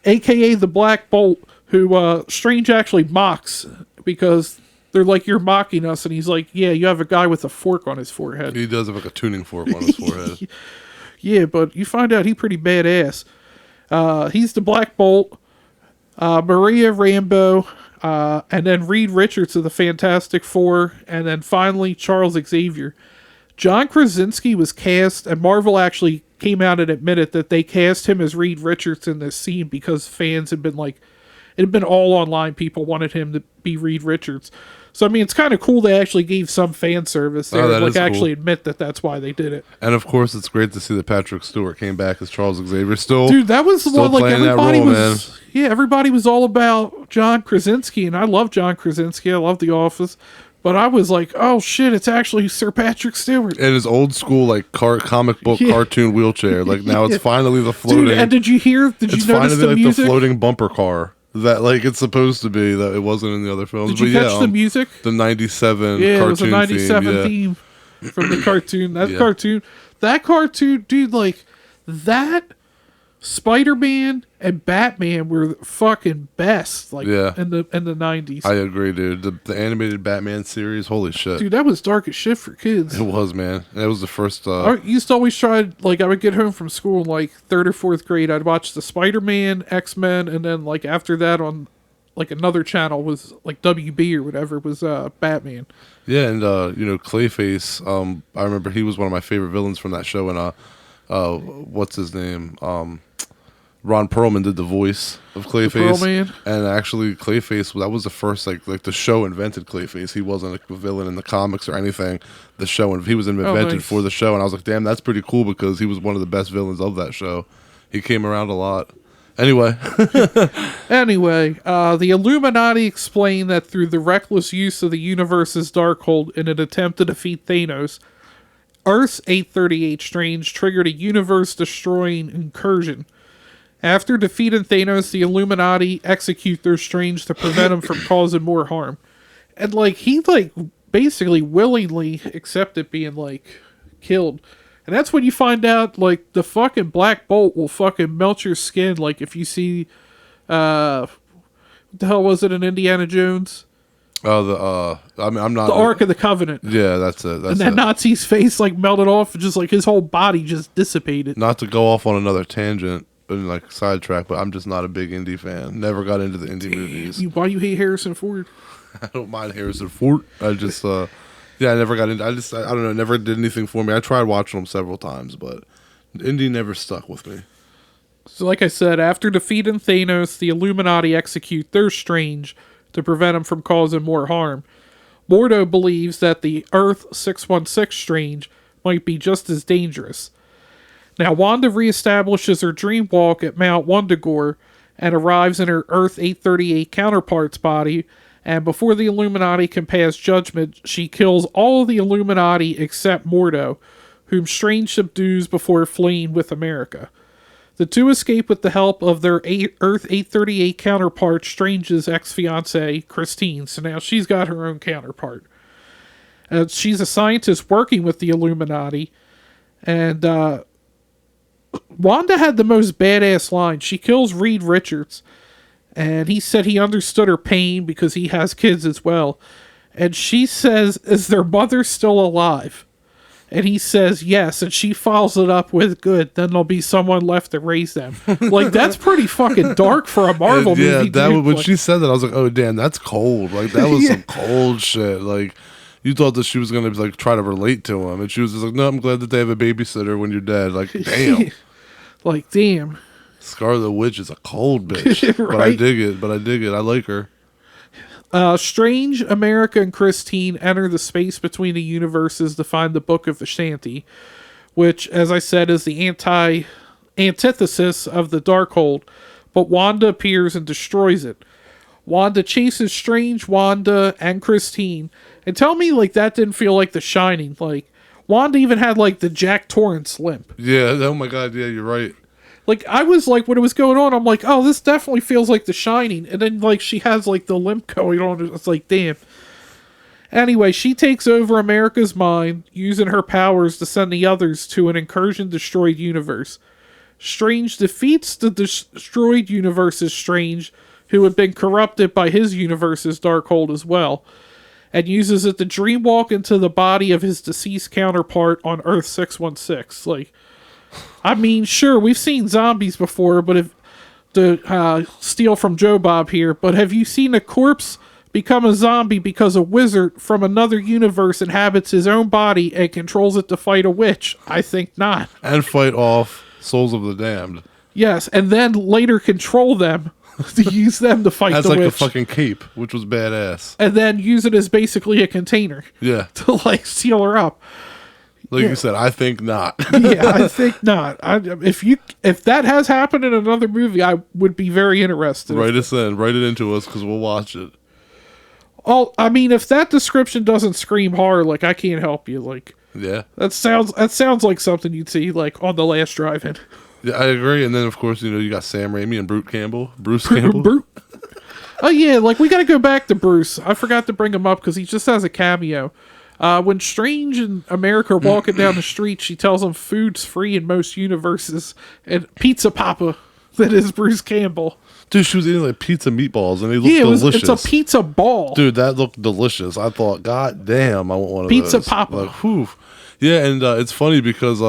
Speaker 2: a.k.a. the Black Bolt, who Strange actually mocks because they're like, you're mocking us. And he's like, yeah, you have a guy with a fork on his forehead.
Speaker 1: He does have like a tuning fork on his forehead.
Speaker 2: Yeah, but you find out he's pretty badass. He's the Black Bolt, Maria Rambeau, and then Reed Richards of the Fantastic Four, and then finally Charles Xavier. John Krasinski was cast, and Marvel actually came out and admitted that they cast him as Reed Richards in this scene because fans had been like, it had been all online. People wanted him to be Reed Richards. So, I mean, it's kind of cool they actually gave some fan service there.
Speaker 1: that is
Speaker 2: actually
Speaker 1: cool.
Speaker 2: admit that that's why they did it.
Speaker 1: And of course, it's great to see that Patrick Stewart came back as Charles Xavier. Still,
Speaker 2: Dude, that was the
Speaker 1: still
Speaker 2: one, like,
Speaker 1: playing that
Speaker 2: everybody
Speaker 1: role,
Speaker 2: was...
Speaker 1: man.
Speaker 2: Yeah, everybody was all about John Krasinski, and I love John Krasinski. I love The Office. But I was like, oh, shit, it's actually Sir Patrick Stewart.
Speaker 1: In his old school, like, comic book cartoon wheelchair. Like, now it's finally the floating...
Speaker 2: Dude, and did you notice
Speaker 1: finally
Speaker 2: the
Speaker 1: like
Speaker 2: music?
Speaker 1: the floating bumper car that, like, it's supposed to be, that it wasn't in the other films.
Speaker 2: Did you catch the music?
Speaker 1: The 97
Speaker 2: Yeah,
Speaker 1: cartoon
Speaker 2: it was a 97
Speaker 1: theme.
Speaker 2: from the cartoon.
Speaker 1: Yeah.
Speaker 2: That cartoon, dude, like, that Spider-Man and Batman were the fucking best, like,
Speaker 1: Yeah.
Speaker 2: in the 90s.
Speaker 1: I agree, dude. The animated Batman series, holy shit.
Speaker 2: Dude, that was dark as shit for kids.
Speaker 1: It was, man. That was the first...
Speaker 2: I used to always try, like, I would get home from school in, like, 3rd or 4th grade. I'd watch the Spider-Man, X-Men, and then, like, after that on, like, another channel was, like, WB or whatever, was Batman.
Speaker 1: Yeah, and, Clayface, I remember he was one of my favorite villains from that show, and, what's his name? Ron Perlman did the voice of Clayface.
Speaker 2: Perlman?
Speaker 1: And actually, Clayface, that was the first, like the show invented Clayface. He wasn't like a villain in the comics or anything. The show, and he was invented
Speaker 2: nice.
Speaker 1: for the show. And I was like, damn, that's pretty cool because he was one of the best villains of that show. He came around a lot. Anyway.
Speaker 2: Anyway, the Illuminati explained that through the reckless use of the universe's Darkhold in an attempt to defeat Thanos, Earth's 838 Strange triggered a universe-destroying incursion. After defeating Thanos, the Illuminati execute their Strange to prevent him from causing more harm. And, like, he, like, basically willingly accepted being, like, killed. And that's when you find out, like, the fucking Black Bolt will fucking melt your skin. Like, if you see, what the hell was it in Indiana Jones?
Speaker 1: Oh, I'm not...
Speaker 2: The Ark of the Covenant.
Speaker 1: Yeah, that's it.
Speaker 2: And that Nazi's face, like, melted off, and just, like, his whole body just dissipated.
Speaker 1: Not to go off on another tangent and, like, sidetrack, but I'm just not a big indie fan. Never got into the indie movies.
Speaker 2: Why you hate Harrison Ford?
Speaker 1: I don't mind Harrison Ford. I just, I never got into... I don't know, never did anything for me. I tried watching them several times, but indie never stuck with me.
Speaker 2: So like I said, after defeating Thanos, the Illuminati execute their Strange to prevent him from causing more harm. Mordo believes that the Earth 616 Strange might be just as dangerous. Now, Wanda reestablishes her dream walk at Mount Wundagore and arrives in her Earth 838 counterpart's body, and before the Illuminati can pass judgment, she kills all of the Illuminati except Mordo, whom Strange subdues before fleeing with America. The two escape with the help of their Earth 838 counterpart, Strange's ex-fiancée, Christine. So now she's got her own counterpart. She's a scientist working with the Illuminati. And Wanda had the most badass line. She kills Reed Richards. And he said he understood her pain because he has kids as well. And she says, "Is their mother still alive?" And he says, "Yes," and she follows it up with, "Good, then there'll be someone left to raise them." Like, that's pretty fucking dark for a Marvel
Speaker 1: Yeah,
Speaker 2: movie.
Speaker 1: that
Speaker 2: dude.
Speaker 1: when
Speaker 2: Like,
Speaker 1: she said that, I was like, "Oh, damn, that's cold." Like, that was some cold shit. Like, you thought that she was gonna like try to relate to him, and she was just like, "No, I'm glad that they have a babysitter when you're dead." Like, damn,
Speaker 2: like, damn.
Speaker 1: Scarlet Witch is a cold bitch, but I
Speaker 2: Right?
Speaker 1: dig it. I like her.
Speaker 2: Strange, America, and Christine enter the space between the universes to find the Book of Ashanti, which, as I said, is the antithesis of the Darkhold, but Wanda appears and destroys it. Wanda chases Strange, Wanda, and Christine, and tell me, like, that didn't feel like The Shining. Like, Wanda even had, like, the Jack Torrance limp.
Speaker 1: Yeah. Oh my god. Yeah, you're right.
Speaker 2: Like, I was like, when it was going on, I'm like, oh, this definitely feels like The Shining. And then, like, she has, like, the limp going on. It's like, damn. Anyway, she takes over America's mind, using her powers to send the others to an incursion-destroyed universe. Strange defeats the destroyed universe's Strange, who had been corrupted by his universe's Darkhold as well, and uses it to dreamwalk into the body of his deceased counterpart on Earth 616. Like, I mean, sure, we've seen zombies before, but if to steal from Joe Bob here, but have you seen a corpse become a zombie because a wizard from another universe inhabits his own body and controls it to fight a witch? I think not.
Speaker 1: And fight off souls of the damned.
Speaker 2: Yes, and then later control them to use them to fight
Speaker 1: That's
Speaker 2: the
Speaker 1: like
Speaker 2: witch.
Speaker 1: a fucking cape, which was badass.
Speaker 2: And then use it as basically a container
Speaker 1: Yeah.
Speaker 2: to like seal her up.
Speaker 1: Like you said, I think not.
Speaker 2: Yeah, I think not. If that has happened in another movie, I would be very interested.
Speaker 1: Write us in. Write it into us because we'll watch it.
Speaker 2: I mean, if that description doesn't scream horror, like I can't help you. Like
Speaker 1: Yeah.
Speaker 2: that sounds like something you'd see like on The Last Drive-In.
Speaker 1: Yeah, I agree. And then, of course, you got Sam Raimi and Bruce Campbell.
Speaker 2: Oh yeah, like we got to go back to Bruce. I forgot to bring him up because he just has a cameo. When Strange and America are walking down the street, she tells him food's free in most universes, and Pizza Papa, that is Bruce Campbell.
Speaker 1: Dude, she was eating like pizza meatballs, and they looked delicious.
Speaker 2: It's a pizza ball.
Speaker 1: Dude, that looked delicious. I thought, God damn, I want one of
Speaker 2: Pizza
Speaker 1: those.
Speaker 2: Papa.
Speaker 1: Like, whew. Yeah, and it's funny because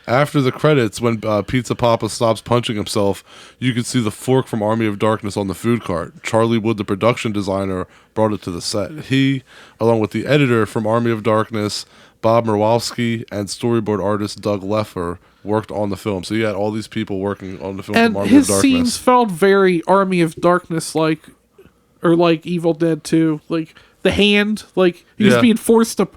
Speaker 1: after the credits, when Pizza Papa stops punching himself, you can see the fork from Army of Darkness on the food cart. Charlie Wood, the production designer, brought it to the set. He, along with the editor from Army of Darkness, Bob Murwowski, and storyboard artist Doug Leffer, worked on the film. So you had all these people working on the film
Speaker 2: And
Speaker 1: from Army
Speaker 2: his
Speaker 1: of Darkness.
Speaker 2: scenes felt very Army of Darkness like, or like Evil Dead 2. Like the hand, like he was
Speaker 1: Yeah.
Speaker 2: being forced to.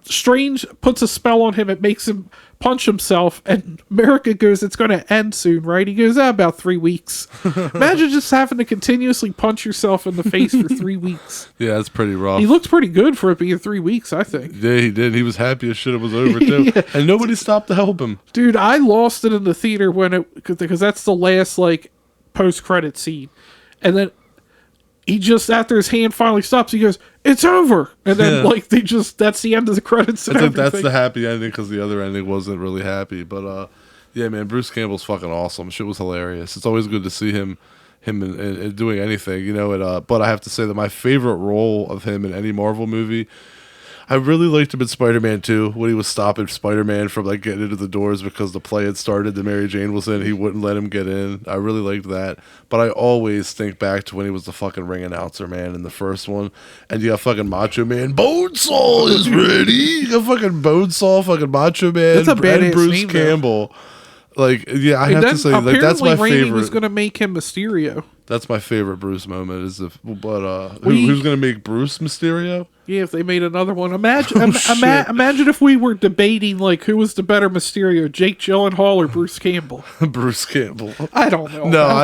Speaker 2: Strange puts a spell on him. It makes him punch himself, and America goes, "It's going to end soon, right?" He goes, "About 3 weeks." Imagine just having to continuously punch yourself in the face for 3 weeks.
Speaker 1: Yeah, it's pretty rough.
Speaker 2: He looked pretty good for it being 3 weeks, I think.
Speaker 1: Yeah, he did. He was happy as shit it was over, too.
Speaker 2: Yeah.
Speaker 1: And nobody stopped to help him.
Speaker 2: Dude, I lost it in the theater because that's the last like post-credit scene, and then he just after his hand finally stops, he goes, "It's over," and then that's the end of the credits.
Speaker 1: I think that's the happy ending because the other ending wasn't really happy. But yeah, man, Bruce Campbell's fucking awesome. Shit was hilarious. It's always good to see him in doing anything, but I have to say that my favorite role of him in any Marvel movie, I really liked him in Spider-Man 2 when he was stopping Spider-Man from like getting into the doors because the play had started that Mary Jane was in. He wouldn't let him get in. I really liked that. But I always think back to when he was the fucking ring announcer, man, in the first one. And you got fucking Macho Man. Bonesaw is ready. You got fucking Bonesaw, fucking Macho Man,
Speaker 2: That's a badass
Speaker 1: and Bruce
Speaker 2: name,
Speaker 1: Campbell. Like, yeah, I
Speaker 2: And
Speaker 1: have
Speaker 2: then
Speaker 1: to say, like, that's my
Speaker 2: apparently Raimi was
Speaker 1: favorite.
Speaker 2: going to make him Mysterio.
Speaker 1: That's my favorite Bruce moment. Who's
Speaker 2: We-
Speaker 1: going to make Bruce Mysterio?
Speaker 2: Yeah, if they made another one, imagine
Speaker 1: shit.
Speaker 2: imagine if we were debating like who was the better Mysterio, Jake Gyllenhaal or Bruce Campbell.
Speaker 1: Bruce Campbell.
Speaker 2: I don't know.
Speaker 1: No,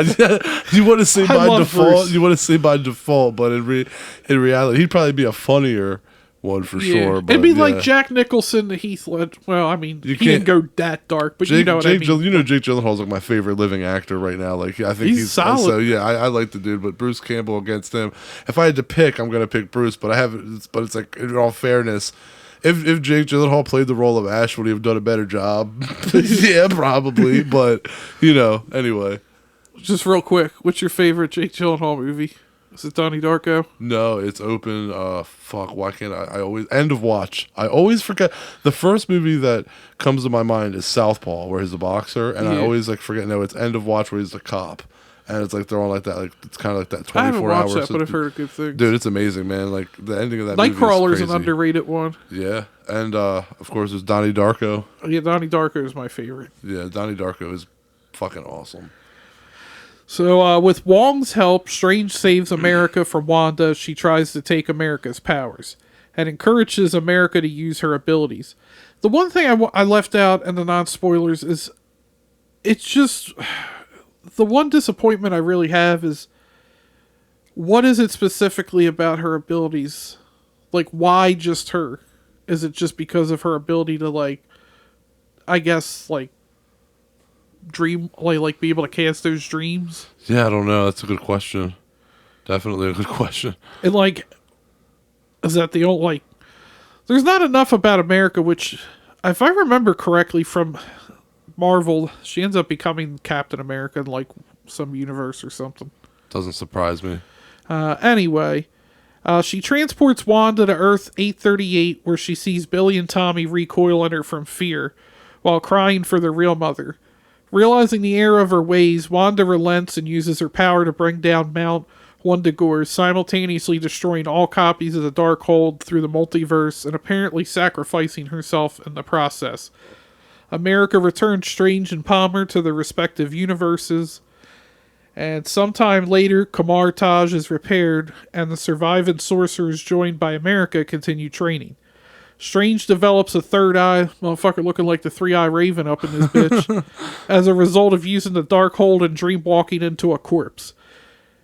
Speaker 1: you want to say
Speaker 2: I
Speaker 1: by
Speaker 2: love
Speaker 1: default.
Speaker 2: Bruce.
Speaker 1: You want to say by default, but in reality, he'd probably be a funnier one for
Speaker 2: Yeah.
Speaker 1: sure. But
Speaker 2: It'd be
Speaker 1: yeah.
Speaker 2: like Jack Nicholson to Heath Ledger. Well, I mean, he
Speaker 1: can't-
Speaker 2: didn't go that dark, but you know what I mean.
Speaker 1: Jake Gyllenhaal's like my favorite living actor right now. Like I think
Speaker 2: He's solid.
Speaker 1: So yeah, I like the dude, but Bruce Campbell against him. If I had to pick, I'm gonna pick Bruce. But it's like in all fairness. If Jake Gyllenhaal played the role of Ash, would he have done a better job? Yeah, probably. But anyway.
Speaker 2: Just real quick, what's your favorite Jake Gyllenhaal movie? Is it Donnie Darko?
Speaker 1: No, it's open. Fuck, why can't I always... End of Watch. I always forget. The first movie that comes to my mind is Southpaw, where he's a boxer, and I
Speaker 2: Yeah.
Speaker 1: always forget. No, it's End of Watch, where he's a cop. And it's like they're on like that. Like it's kind of like that
Speaker 2: I haven't
Speaker 1: 24
Speaker 2: watched
Speaker 1: hours.
Speaker 2: that, but I've heard good things.
Speaker 1: Dude, it's amazing, man. Like the ending of that movie is
Speaker 2: Nightcrawler's an
Speaker 1: crazy.
Speaker 2: underrated one.
Speaker 1: Yeah, and of course there's Donnie Darko.
Speaker 2: Yeah, Donnie Darko is my favorite.
Speaker 1: Yeah, Donnie Darko is fucking awesome.
Speaker 2: So, with Wong's help, Strange saves America from Wanda. She tries to take America's powers and encourages America to use her abilities. The one thing I left out in the non-spoilers is it's just... The one disappointment I really have is what is it specifically about her abilities? Like, why just her? Is it just because of her ability to, like, I guess, like, dream, like be able to cast those dreams?
Speaker 1: Yeah, I don't know. That's a good question. Definitely a good question.
Speaker 2: And like, is that the only, like, there's not enough about America, which, if I remember correctly from Marvel, she ends up becoming Captain America in like some universe or something.
Speaker 1: Doesn't surprise me.
Speaker 2: Anyway, she transports Wanda to Earth 838, where she sees Billy and Tommy recoil on her from fear, while crying for their real mother. Realizing the error of her ways, Wanda relents and uses her power to bring down Mount Wundagore, simultaneously destroying all copies of the Darkhold through the multiverse and apparently sacrificing herself in the process. America returned Strange and Palmer to their respective universes, and sometime later, Kamar-Taj is repaired, and the surviving sorcerers joined by America continue training. Strange develops a third eye, motherfucker looking like the three-eye raven up in this bitch, as a result of using the Darkhold and dreamwalking into a corpse.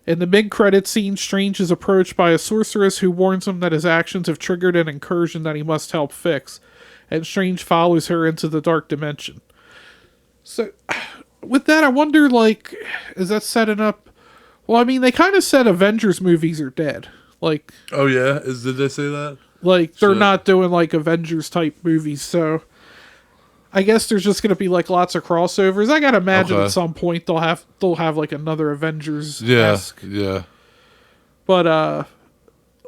Speaker 2: In the mid-credit scene, Strange is approached by a sorceress who warns him that his actions have triggered an incursion that he must help fix, and Strange follows her into the dark dimension. So, with that, I wonder, like, is that setting up... Well, I mean, they kind of said Avengers movies are dead. Like...
Speaker 1: Oh, yeah? Did they say that?
Speaker 2: Like, they're
Speaker 1: Shit.
Speaker 2: not doing, like, Avengers-type movies, so... I guess there's just gonna be, like, lots of crossovers. I gotta imagine at some point they'll have, like, another Avengers-esque.
Speaker 1: Yeah.
Speaker 2: But,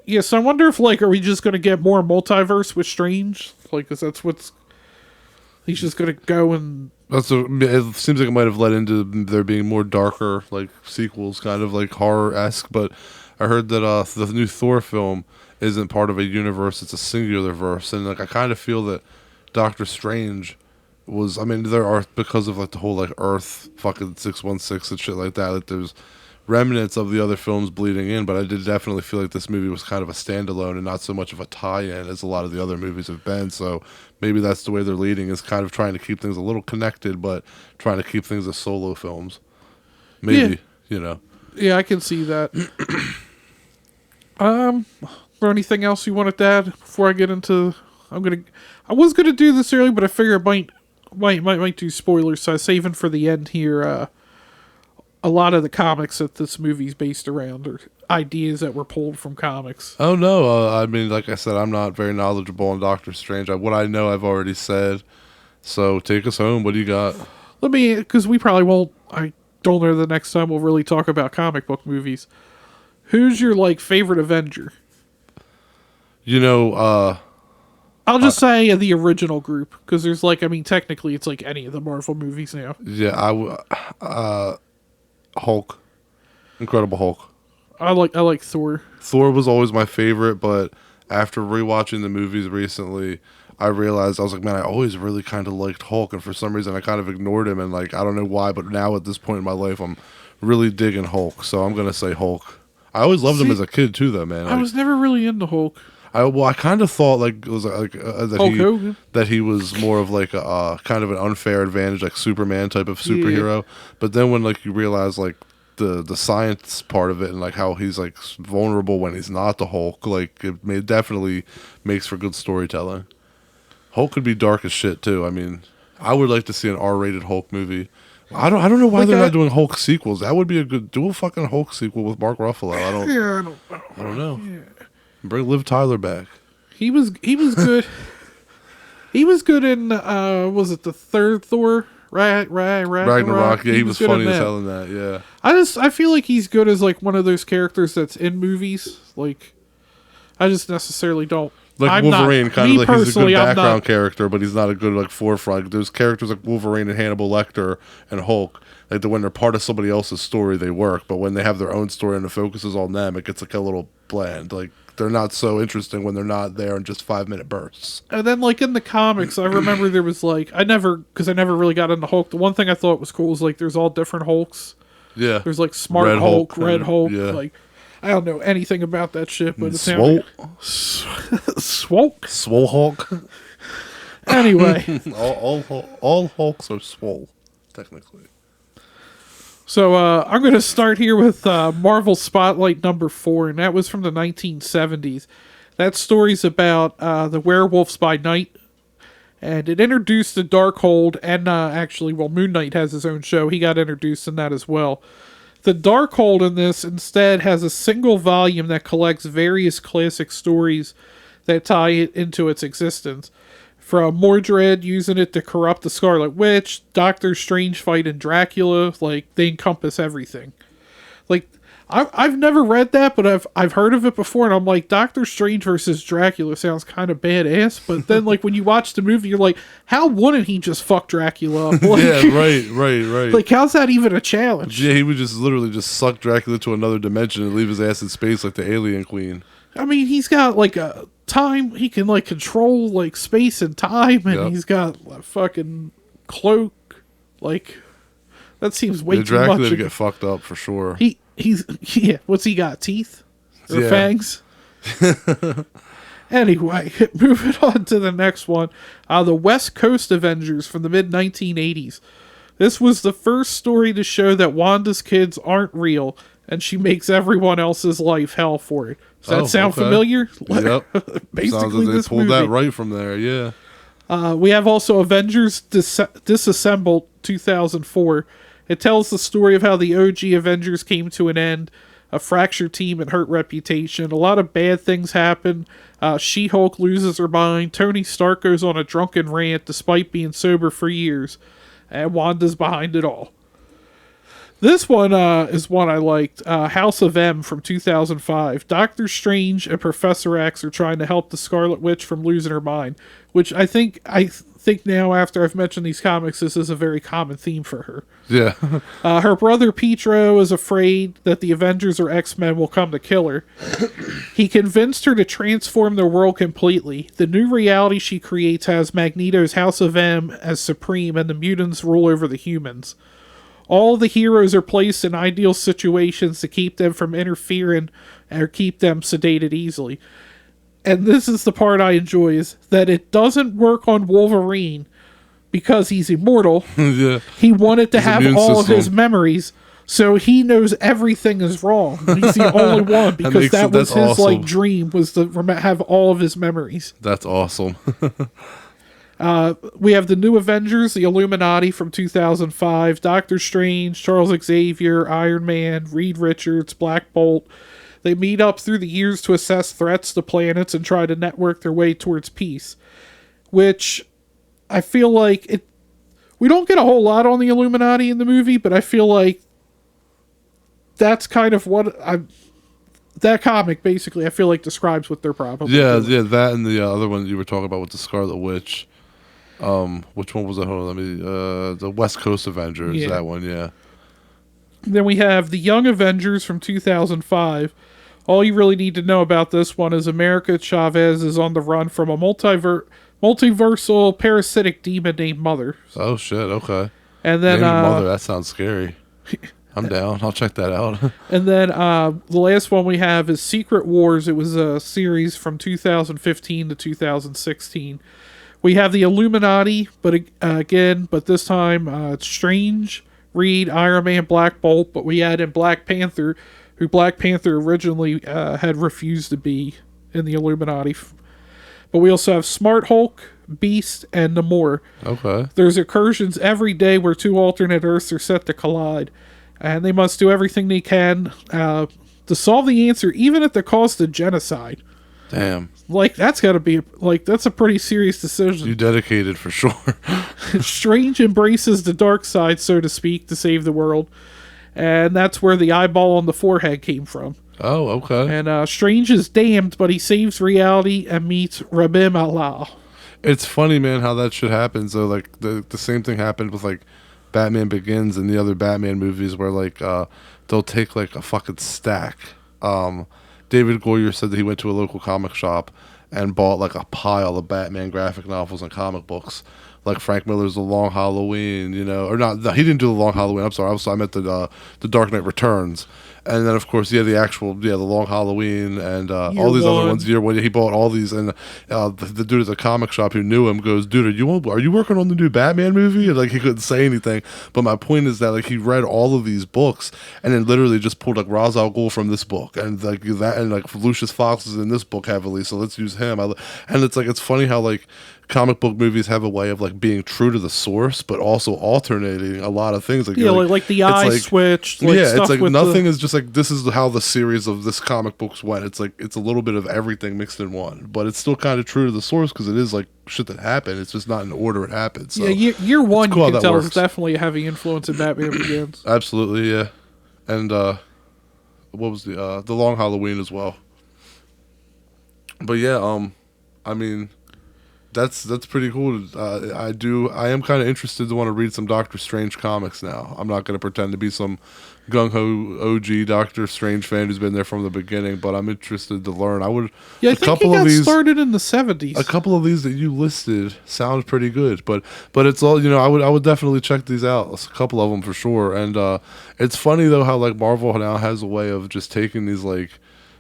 Speaker 2: yeah, so I wonder if, like, are we just gonna get more multiverse with Strange? Like, 'cause that's what's... He's just gonna go and...
Speaker 1: It seems like it might have led into there being more darker, like, sequels, kind of, like, horror-esque, but I heard that the new Thor film isn't part of a universe, it's a singular verse, and, like, I kind of feel that Doctor Strange was, I mean, there are, because of, like, the whole, like, Earth fucking 616 and shit like that, like, there's remnants of the other films bleeding in, but I did definitely feel like this movie was kind of a standalone and not so much of a tie-in as a lot of the other movies have been, so maybe that's the way they're leading, is kind of trying to keep things a little connected, but trying to keep things as solo films. Maybe, you know.
Speaker 2: Yeah, I can see that. Or anything else you wanted to add before I get into... I was gonna do this early, but I figure I might do spoilers, so I'm saving for the end here, a lot of the comics that this movie's based around, or ideas that were pulled from comics.
Speaker 1: Oh, no, I mean, like I said, I'm not very knowledgeable on Doctor Strange. What I know, I've already said, so take us home. What do you got?
Speaker 2: Let me, because we probably won't, I don't know the next time we'll really talk about comic book movies. Who's your, like, favorite Avenger?
Speaker 1: You know,
Speaker 2: I'll just say the original group, because there's, like, I mean, technically it's like any of the Marvel movies now.
Speaker 1: yeah, Hulk. Incredible Hulk.
Speaker 2: I like Thor.
Speaker 1: Thor was always my favorite, but after rewatching the movies recently, I realized, I was like, man, I always really kind of liked Hulk, and for some reason I kind of ignored him, and, like, I don't know why, but now at this point in my life, I'm really digging Hulk, so I'm going to say Hulk. I always loved him as a kid, too, though, man.
Speaker 2: I was never really into Hulk.
Speaker 1: I kind of thought, like, it was like
Speaker 2: Hogan?
Speaker 1: that he was more of, like, a kind of an unfair advantage, like Superman type of superhero. Yeah. But then when, like, you realize, like, the science part of it, and, like, how he's, like, vulnerable when he's not the Hulk, like, it definitely makes for good storytelling. Hulk could be dark as shit too. I mean, I would like to see an R-rated Hulk movie. I don't know why they're not doing Hulk sequels. That would be a good, do a fucking Hulk sequel with Mark Ruffalo. I don't know. Yeah. Bring Liv Tyler back.
Speaker 2: He was good. He was good in was it the third Thor?
Speaker 1: Ragnarok. Yeah, he was funny as hell in that. Yeah.
Speaker 2: I feel like he's good as, like, one of those characters that's in movies. Like, I just necessarily don't.
Speaker 1: Like Wolverine, kind of like he's a good background character, but he's not a good, like, forefront. There's characters like Wolverine and Hannibal Lecter and Hulk. Like, when they're part of somebody else's story, they work. But when they have their own story and the focus is on them, it gets, like, a little bland. Like, they're not so interesting when they're not there in just 5-minute bursts.
Speaker 2: And then, like, in the comics, I remember there was, like, because I never really got into Hulk. The one thing I thought was cool was, like, there's all different Hulks.
Speaker 1: Yeah.
Speaker 2: There's, like, Smart Hulk, Red Hulk. Yeah. Like, I don't know anything about that shit, but it's
Speaker 1: Swole.
Speaker 2: Swoke?
Speaker 1: Swole Hulk.
Speaker 2: Anyway.
Speaker 1: all Hulks are swole, technically.
Speaker 2: So I'm going to start here with Marvel Spotlight number 4, and that was from the 1970s. That story's about the Werewolves by Night, and it introduced the Darkhold, and actually, Moon Knight has his own show. He got introduced in that as well. The Darkhold in this instead has a single volume that collects various classic stories that tie it into its existence. From Mordred using it to corrupt the Scarlet Witch, Doctor Strange fighting Dracula, like, they encompass everything. Like, I've never read that, but I've heard of it before, and I'm like, Doctor Strange versus Dracula sounds kind of badass. But then, like, when you watch the movie, you're like, how wouldn't he just fuck Dracula up? Like,
Speaker 1: Yeah, right.
Speaker 2: Like, how's that even a challenge?
Speaker 1: Yeah, he would just literally just suck Dracula to another dimension and leave his ass in space like the Alien Queen.
Speaker 2: I mean, he's got like a time, he can like control like space and time, and
Speaker 1: Yep.
Speaker 2: he's got a fucking cloak. Like, that seems way
Speaker 1: Yeah,
Speaker 2: too
Speaker 1: Dracula
Speaker 2: much.
Speaker 1: to get fucked up for sure.
Speaker 2: He's yeah. What's he got? Teeth or
Speaker 1: Yeah.
Speaker 2: fangs? Anyway, moving on to the next one. The West Coast Avengers from the mid 1980s. This was the first story to show that Wanda's kids aren't real, and she makes everyone else's life hell for it. Does that sound
Speaker 1: okay.
Speaker 2: familiar?
Speaker 1: Yep.
Speaker 2: Basically,
Speaker 1: Sounds like they
Speaker 2: this
Speaker 1: pulled
Speaker 2: movie.
Speaker 1: that right from there. Yeah.
Speaker 2: We have also Avengers Disassembled 2004. It tells the story of how the OG Avengers came to an end, a fractured team and hurt reputation. A lot of bad things happen. She-Hulk loses her mind. Tony Stark goes on a drunken rant despite being sober for years. And Wanda's behind it all. This one is one I liked. House of M from 2005. Doctor Strange and Professor X are trying to help the Scarlet Witch from losing her mind, which I think now, after I've mentioned these comics, this is a very common theme for her.
Speaker 1: Yeah.
Speaker 2: Her brother Pietro is afraid that the Avengers or X-Men will come to kill her. He convinced her to transform their world completely. The new reality she creates has Magneto's House of M as supreme, and the mutants rule over the humans. All the heroes are placed in ideal situations to keep them from interfering or keep them sedated easily. And this is the part I enjoy, is that it doesn't work on Wolverine because he's immortal.
Speaker 1: Yeah.
Speaker 2: He wanted to have
Speaker 1: immune
Speaker 2: all of his
Speaker 1: system.
Speaker 2: memories, so he knows everything is wrong. He's the only one, because that was
Speaker 1: that's
Speaker 2: his like
Speaker 1: awesome.
Speaker 2: dream, was to have all of his memories.
Speaker 1: That's awesome.
Speaker 2: We have the new Avengers, the Illuminati from 2005, Doctor Strange, Charles Xavier, Iron Man, Reed Richards, Black Bolt. They meet up through the years to assess threats to planets and try to network their way towards peace, which I feel like we don't get a whole lot on the Illuminati in the movie, but I feel like that's kind of what that comic basically, I feel like, describes what they're probably
Speaker 1: Yeah,
Speaker 2: doing.
Speaker 1: yeah, that and the other one you were talking about with the Scarlet Witch. Which one was that? Hold on, let me. The West Coast Avengers.
Speaker 2: Yeah.
Speaker 1: That one, yeah.
Speaker 2: Then we have the Young Avengers from 2005. All you really need to know about this one is America Chavez is on the run from a multiversal parasitic demon named Mother.
Speaker 1: Oh shit. Okay.
Speaker 2: And then
Speaker 1: Name your mother. That sounds scary. I'm down. I'll check that out.
Speaker 2: And then the last one we have is Secret Wars. It was a series from 2015 to 2016. We have the Illuminati, but this time it's Strange, Reed, Iron Man, Black Bolt, but we add in Black Panther, who Black Panther originally had refused to be in the Illuminati. But we also have Smart Hulk, Beast, and Namor.
Speaker 1: Okay.
Speaker 2: There's incursions every day where two alternate Earths are set to collide, and they must do everything they can to solve the answer, even at the cost of genocide.
Speaker 1: Damn.
Speaker 2: Like, that's got to be, like, that's a pretty serious decision.
Speaker 1: You dedicated for sure.
Speaker 2: Strange embraces the dark side, so to speak, to save the world, and that's where the eyeball on the forehead came from.
Speaker 1: Oh, okay.
Speaker 2: And Strange is damned, but he saves reality and meets Rabim Allah.
Speaker 1: It's funny, man, how that shit happens. So, like, the same thing happened with, like, Batman Begins and the other Batman movies where, like, they'll take, like, a fucking stack. David Goyer said that he went to a local comic shop and bought, like, a pile of Batman graphic novels and comic books. Like Frank Miller's The Long Halloween, you know, or not, no, he didn't do The Long Halloween, I'm sorry, I meant the Dark Knight Returns. And then, of course, the Long Halloween and all these other ones. Year one, he bought all these, and the dude at the comic shop who knew him goes, "Dude, are you working on the new Batman movie?" And like he couldn't say anything. But my point is that like he read all of these books and then literally just pulled like Ra's al Ghul from this book and like that, and like Lucius Fox is in this book heavily, so let's use him. And it's funny how like comic book movies have a way of like being true to the source, but also alternating a lot of things. Like
Speaker 2: Like the eye switch. Like,
Speaker 1: yeah,
Speaker 2: stuff
Speaker 1: it's like
Speaker 2: with
Speaker 1: nothing is just like this is how the series of this comic books went. It's like it's a little bit of everything mixed in one, but it's still kind of true to the source because it is like shit that happened. It's just not in the order it happened. So.
Speaker 2: Yeah, year one
Speaker 1: cool
Speaker 2: you can tell is
Speaker 1: works.
Speaker 2: definitely a heavy influence in Batman Begins.
Speaker 1: Absolutely, yeah, and what was the Long Halloween as well. But yeah, I mean, that's pretty cool. I am kind of interested to want to read some Doctor Strange comics now. I'm not going to pretend to be some gung ho OG Doctor Strange fan who's been there from the beginning, but I'm interested to learn. I would.
Speaker 2: Yeah, I
Speaker 1: a
Speaker 2: think
Speaker 1: couple
Speaker 2: he
Speaker 1: of
Speaker 2: got
Speaker 1: these,
Speaker 2: started in the 70s.
Speaker 1: a couple of these that you listed sound pretty good, but it's all, I would definitely check these out. A couple of them for sure. And it's funny though how like Marvel now has a way of just taking these like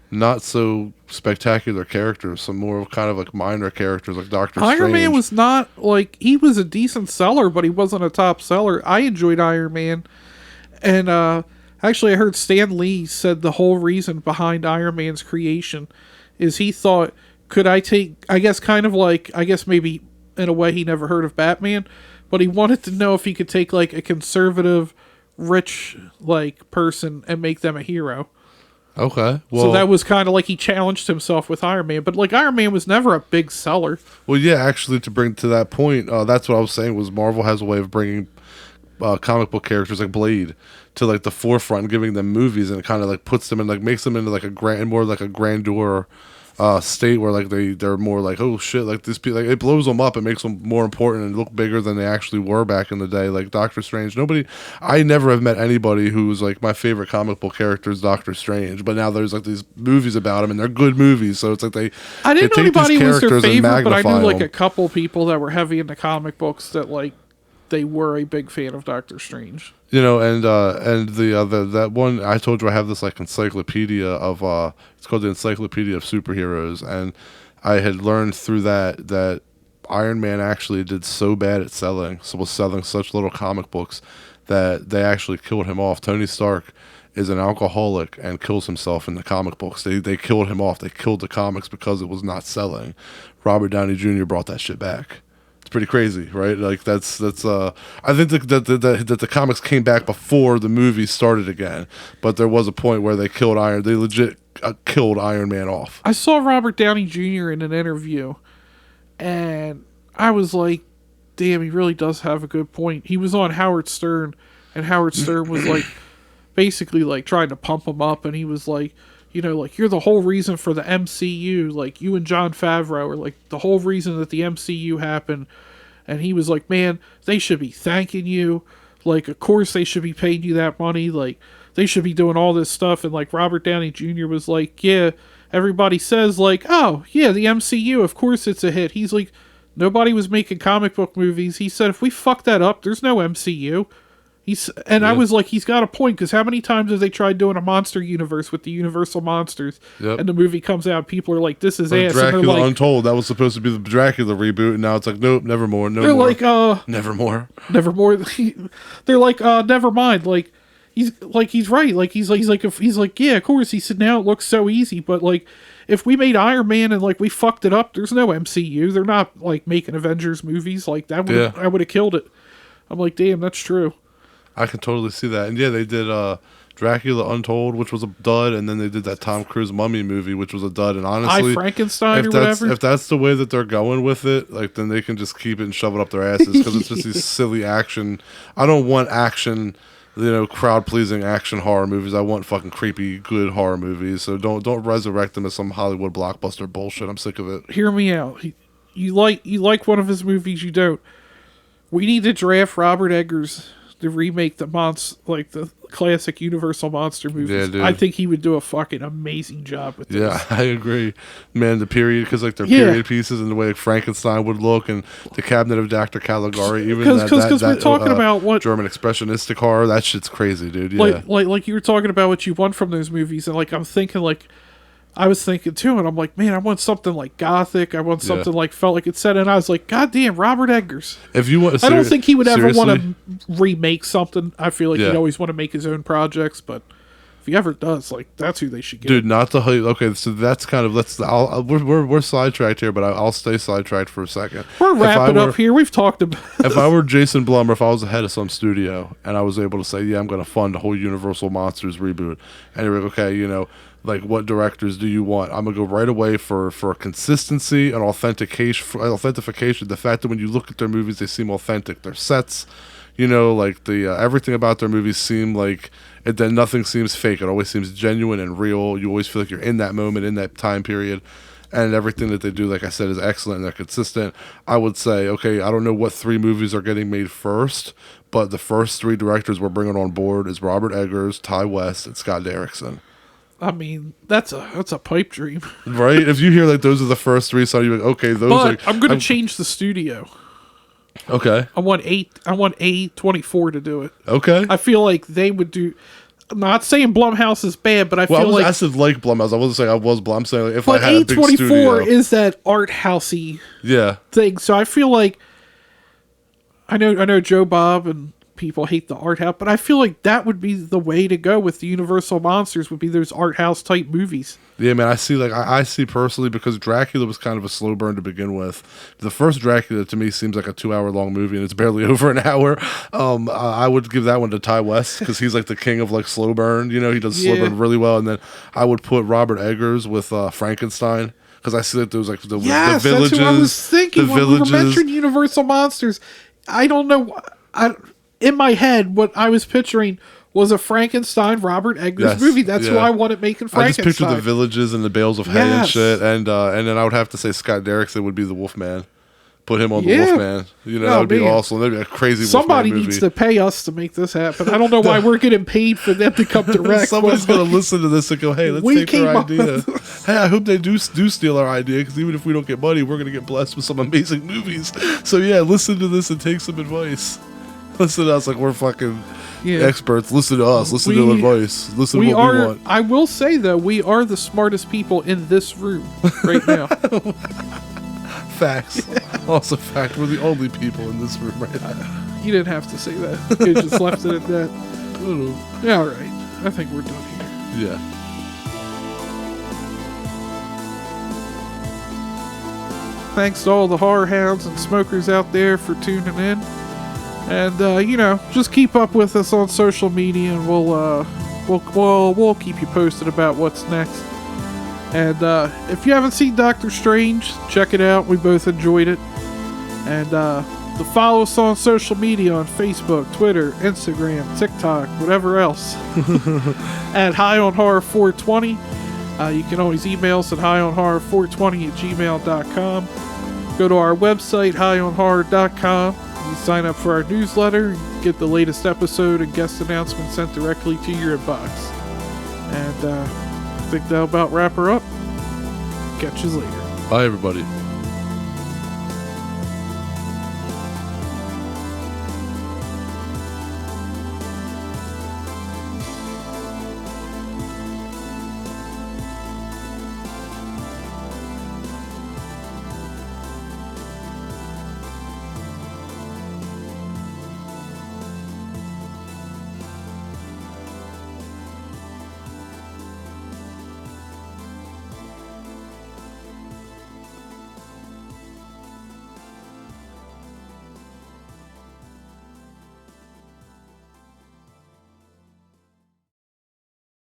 Speaker 1: not so spectacular characters, some more kind of like minor characters like Doctor Strange.
Speaker 2: Iron Man was not, like, he was a decent seller, but he wasn't a top seller. I enjoyed Iron Man. And actually, I heard Stan Lee said the whole reason behind Iron Man's creation is he thought, could I take, I guess kind of like, I guess maybe in a way he never heard of Batman, but he wanted to know if he could take like a conservative, rich like person and make them a hero.
Speaker 1: Okay. Well,
Speaker 2: So that was kind of like he challenged himself with Iron Man. But like Iron Man was never a big seller.
Speaker 1: well, yeah, actually, to bring to that point, that's what I was saying was Marvel has a way of bringing comic book characters like Blade to like the forefront and giving them movies, and it kind of like puts them in, like makes them into like a more like a grandeur state where like they're more like, oh shit, like this, like it blows them up and makes them more important and look bigger than they actually were back in the day. Like Doctor Strange, I never have met anybody who was like, my favorite comic book character is Doctor Strange, but now there's like these movies about him and they're good movies, so it's like
Speaker 2: I didn't know anybody was their favorite, but I knew like
Speaker 1: them.
Speaker 2: a couple people that were heavy into comic books that like they were a big fan of Doctor Strange.
Speaker 1: And that one I told you, I have this like encyclopedia of it's called the Encyclopedia of Superheroes, and I had learned through that Iron Man actually did so bad at was selling such little comic books that they actually killed him off. Tony Stark is an alcoholic and kills himself in the comic books. They killed him off. They killed the comics because it was not selling. Robert Downey Jr. brought that shit back. It's pretty crazy, right? Like that's I think that the comics came back before the movie started again, but there was a point where they legit killed Iron Man off.
Speaker 2: I saw Robert Downey Jr. in an interview, and I was like, damn, he really does have a good point. He was on Howard Stern, and Howard Stern was like basically like trying to pump him up, and he was like, you know, like, you're the whole reason for the MCU. Like, you and Jon Favreau are, like, the whole reason that the MCU happened. And he was like, man, they should be thanking you. Like, of course they should be paying you that money. Like, they should be doing all this stuff. And, like, Robert Downey Jr. was like, yeah, everybody says, like, oh, yeah, the MCU, of course it's a hit. He's like, nobody was making comic book movies. He said, if we fuck that up, there's no MCU. I was like, he's got a point, because how many times have they tried doing a monster universe with the Universal monsters, and the movie comes out, people are like, this is
Speaker 1: like
Speaker 2: ass.
Speaker 1: Dracula
Speaker 2: and like,
Speaker 1: Untold, that was supposed to be the Dracula reboot, and now it's like, nope, never more,
Speaker 2: they're
Speaker 1: more.
Speaker 2: like,
Speaker 1: never more.
Speaker 2: They're like, never mind. Like, he's right. Like, he's like, yeah, of course. He said, now it looks so easy, but like, if we made Iron Man and like we fucked it up, there's no MCU. They're not like making Avengers movies. Like that would I would have killed it. I'm like, damn, that's true.
Speaker 1: I can totally see that. And yeah, they did Dracula Untold, which was a dud, and then they did that Tom Cruise Mummy movie, which was a dud. And honestly,
Speaker 2: Frankenstein or whatever.
Speaker 1: If that's the way that they're going with it, like, then they can just keep it and shove it up their asses, because it's just these silly action. I don't want action, crowd pleasing action horror movies. I want fucking creepy, good horror movies. So don't resurrect them as some Hollywood blockbuster bullshit. I'm sick of it.
Speaker 2: Hear me out. You like one of his movies, you don't. We need to draft Robert Eggers to remake the classic Universal monster movies.
Speaker 1: Yeah, dude.
Speaker 2: I think he would do a fucking amazing job with this.
Speaker 1: Yeah, I agree. Man, the period, because like they're period pieces, and the way like, Frankenstein would look, and the Cabinet of Dr. Caligari, even
Speaker 2: because we're talking about what
Speaker 1: German expressionistic horror, that shit's crazy, dude. Yeah,
Speaker 2: like you were talking about what you want from those movies, and like I'm thinking like. I was thinking too, and I'm like, man, I want something like gothic. I want something like felt like it's set. And I was like, God damn, Robert Eggers.
Speaker 1: If you want,
Speaker 2: I don't think he would ever want to remake something. I feel like he'd always want to make his own projects, but if he ever does, like, that's who they should get.
Speaker 1: Dude, not the okay. So that's kind of we're sidetracked here, but I'll stay sidetracked for a secon.
Speaker 2: We're wrapping up here. We've talked about.
Speaker 1: If I were Jason Blum, or if I was the head of some studio, and I was able to say, yeah, I'm going to fund a whole Universal Monsters reboot, and you're like, okay, like, what directors do you want? I'm gonna go right away for consistency and authentication. The fact that when you look at their movies, they seem authentic. Their sets, You know, like the everything about their movies seem like it. Then nothing seems fake. It always seems genuine and real. You always feel like you're in that moment, in that time period, and everything that they do, like I said, is excellent and they're consistent. I would say, okay, I don't know what 3 movies are getting made first, but the first 3 directors we're bringing on board is Robert Eggers, Ty West, and Scott Derrickson.
Speaker 2: I mean, that's a pipe dream.
Speaker 1: Right? If you hear like those are the first 3, so you're like, okay, those
Speaker 2: But
Speaker 1: are.
Speaker 2: I'm going to change the studio.
Speaker 1: Okay.
Speaker 2: I want A24 to do it.
Speaker 1: Okay.
Speaker 2: I feel like they would do. I'm not saying Blumhouse is bad, but I
Speaker 1: Well,
Speaker 2: feel like.
Speaker 1: I said like Blumhouse. I wasn't saying I was Blum. I'm saying like, if
Speaker 2: But
Speaker 1: I had a big
Speaker 2: A24
Speaker 1: studio.
Speaker 2: is that art housey
Speaker 1: Yeah.
Speaker 2: thing. So I feel like I know Joe Bob and people hate the art house, but I feel like that would be the way to go with the Universal monsters. Would be those art house type movies.
Speaker 1: Yeah, man. I see. Like I see personally because Dracula was kind of a slow burn to begin with. The first Dracula to me seems like a 2-hour-long movie, and it's barely over an hour. I would give that one to Ty West because he's like the king of like slow burn. You know, he does slow
Speaker 2: Yeah.
Speaker 1: burn really well. And then I would put Robert Eggers with Frankenstein. Because I see like those like the
Speaker 2: Yes,
Speaker 1: villages.
Speaker 2: that's what I was thinking
Speaker 1: the
Speaker 2: when
Speaker 1: villages.
Speaker 2: we were mentioning Universal monsters. I don't know. In my head, what I was picturing was a Frankenstein Robert Eggers
Speaker 1: Yes,
Speaker 2: movie. That's
Speaker 1: yeah.
Speaker 2: who I wanted making
Speaker 1: I just
Speaker 2: Frankenstein.
Speaker 1: picture the villages and the bales of hay and
Speaker 2: Yes.
Speaker 1: shit, and then I would have to say Scott Derrickson would be the Wolfman. Put him on the
Speaker 2: Yeah.
Speaker 1: Wolfman. You know,
Speaker 2: Oh,
Speaker 1: that would be
Speaker 2: man.
Speaker 1: awesome. That'd be a crazy
Speaker 2: Somebody
Speaker 1: Wolfman movie.
Speaker 2: needs to pay us to make this happen. I don't know why we're getting paid for them to come direct.
Speaker 1: Somebody's
Speaker 2: but,
Speaker 1: gonna listen to this and go, "Hey, let's
Speaker 2: We
Speaker 1: take our
Speaker 2: came up
Speaker 1: idea." Hey, I hope they do steal our idea because even if we don't get money, we're gonna get blessed with some amazing movies. So yeah, listen to this and take some advice. Listen to us like we're fucking
Speaker 2: Yeah.
Speaker 1: experts. Listen to us. Listen to
Speaker 2: We-
Speaker 1: advice. Listen to
Speaker 2: we
Speaker 1: what we
Speaker 2: are.
Speaker 1: want.
Speaker 2: I will say though, we are the smartest people in this room right now.
Speaker 1: Facts. Also, fact. We're the only people in this room right now.
Speaker 2: You didn't have to say that. You just left it at that. Yeah, all right. I think we're done here.
Speaker 1: Yeah.
Speaker 2: Thanks to all the horror hounds and smokers out there for tuning in. And just keep up with us on social media, and we'll keep you posted about what's next. And if you haven't seen Doctor Strange, check it out. We both enjoyed it. And to follow us on social media on Facebook, Twitter, Instagram, TikTok, whatever else. At High on Horror 420. You can always email us at highonhorror420@gmail.com. Go to our website, highonhorror.com. You sign up for our newsletter and get the latest episode and guest announcements sent directly to your inbox. And I think that'll about wrap her up. Catch you later.
Speaker 1: Bye, everybody.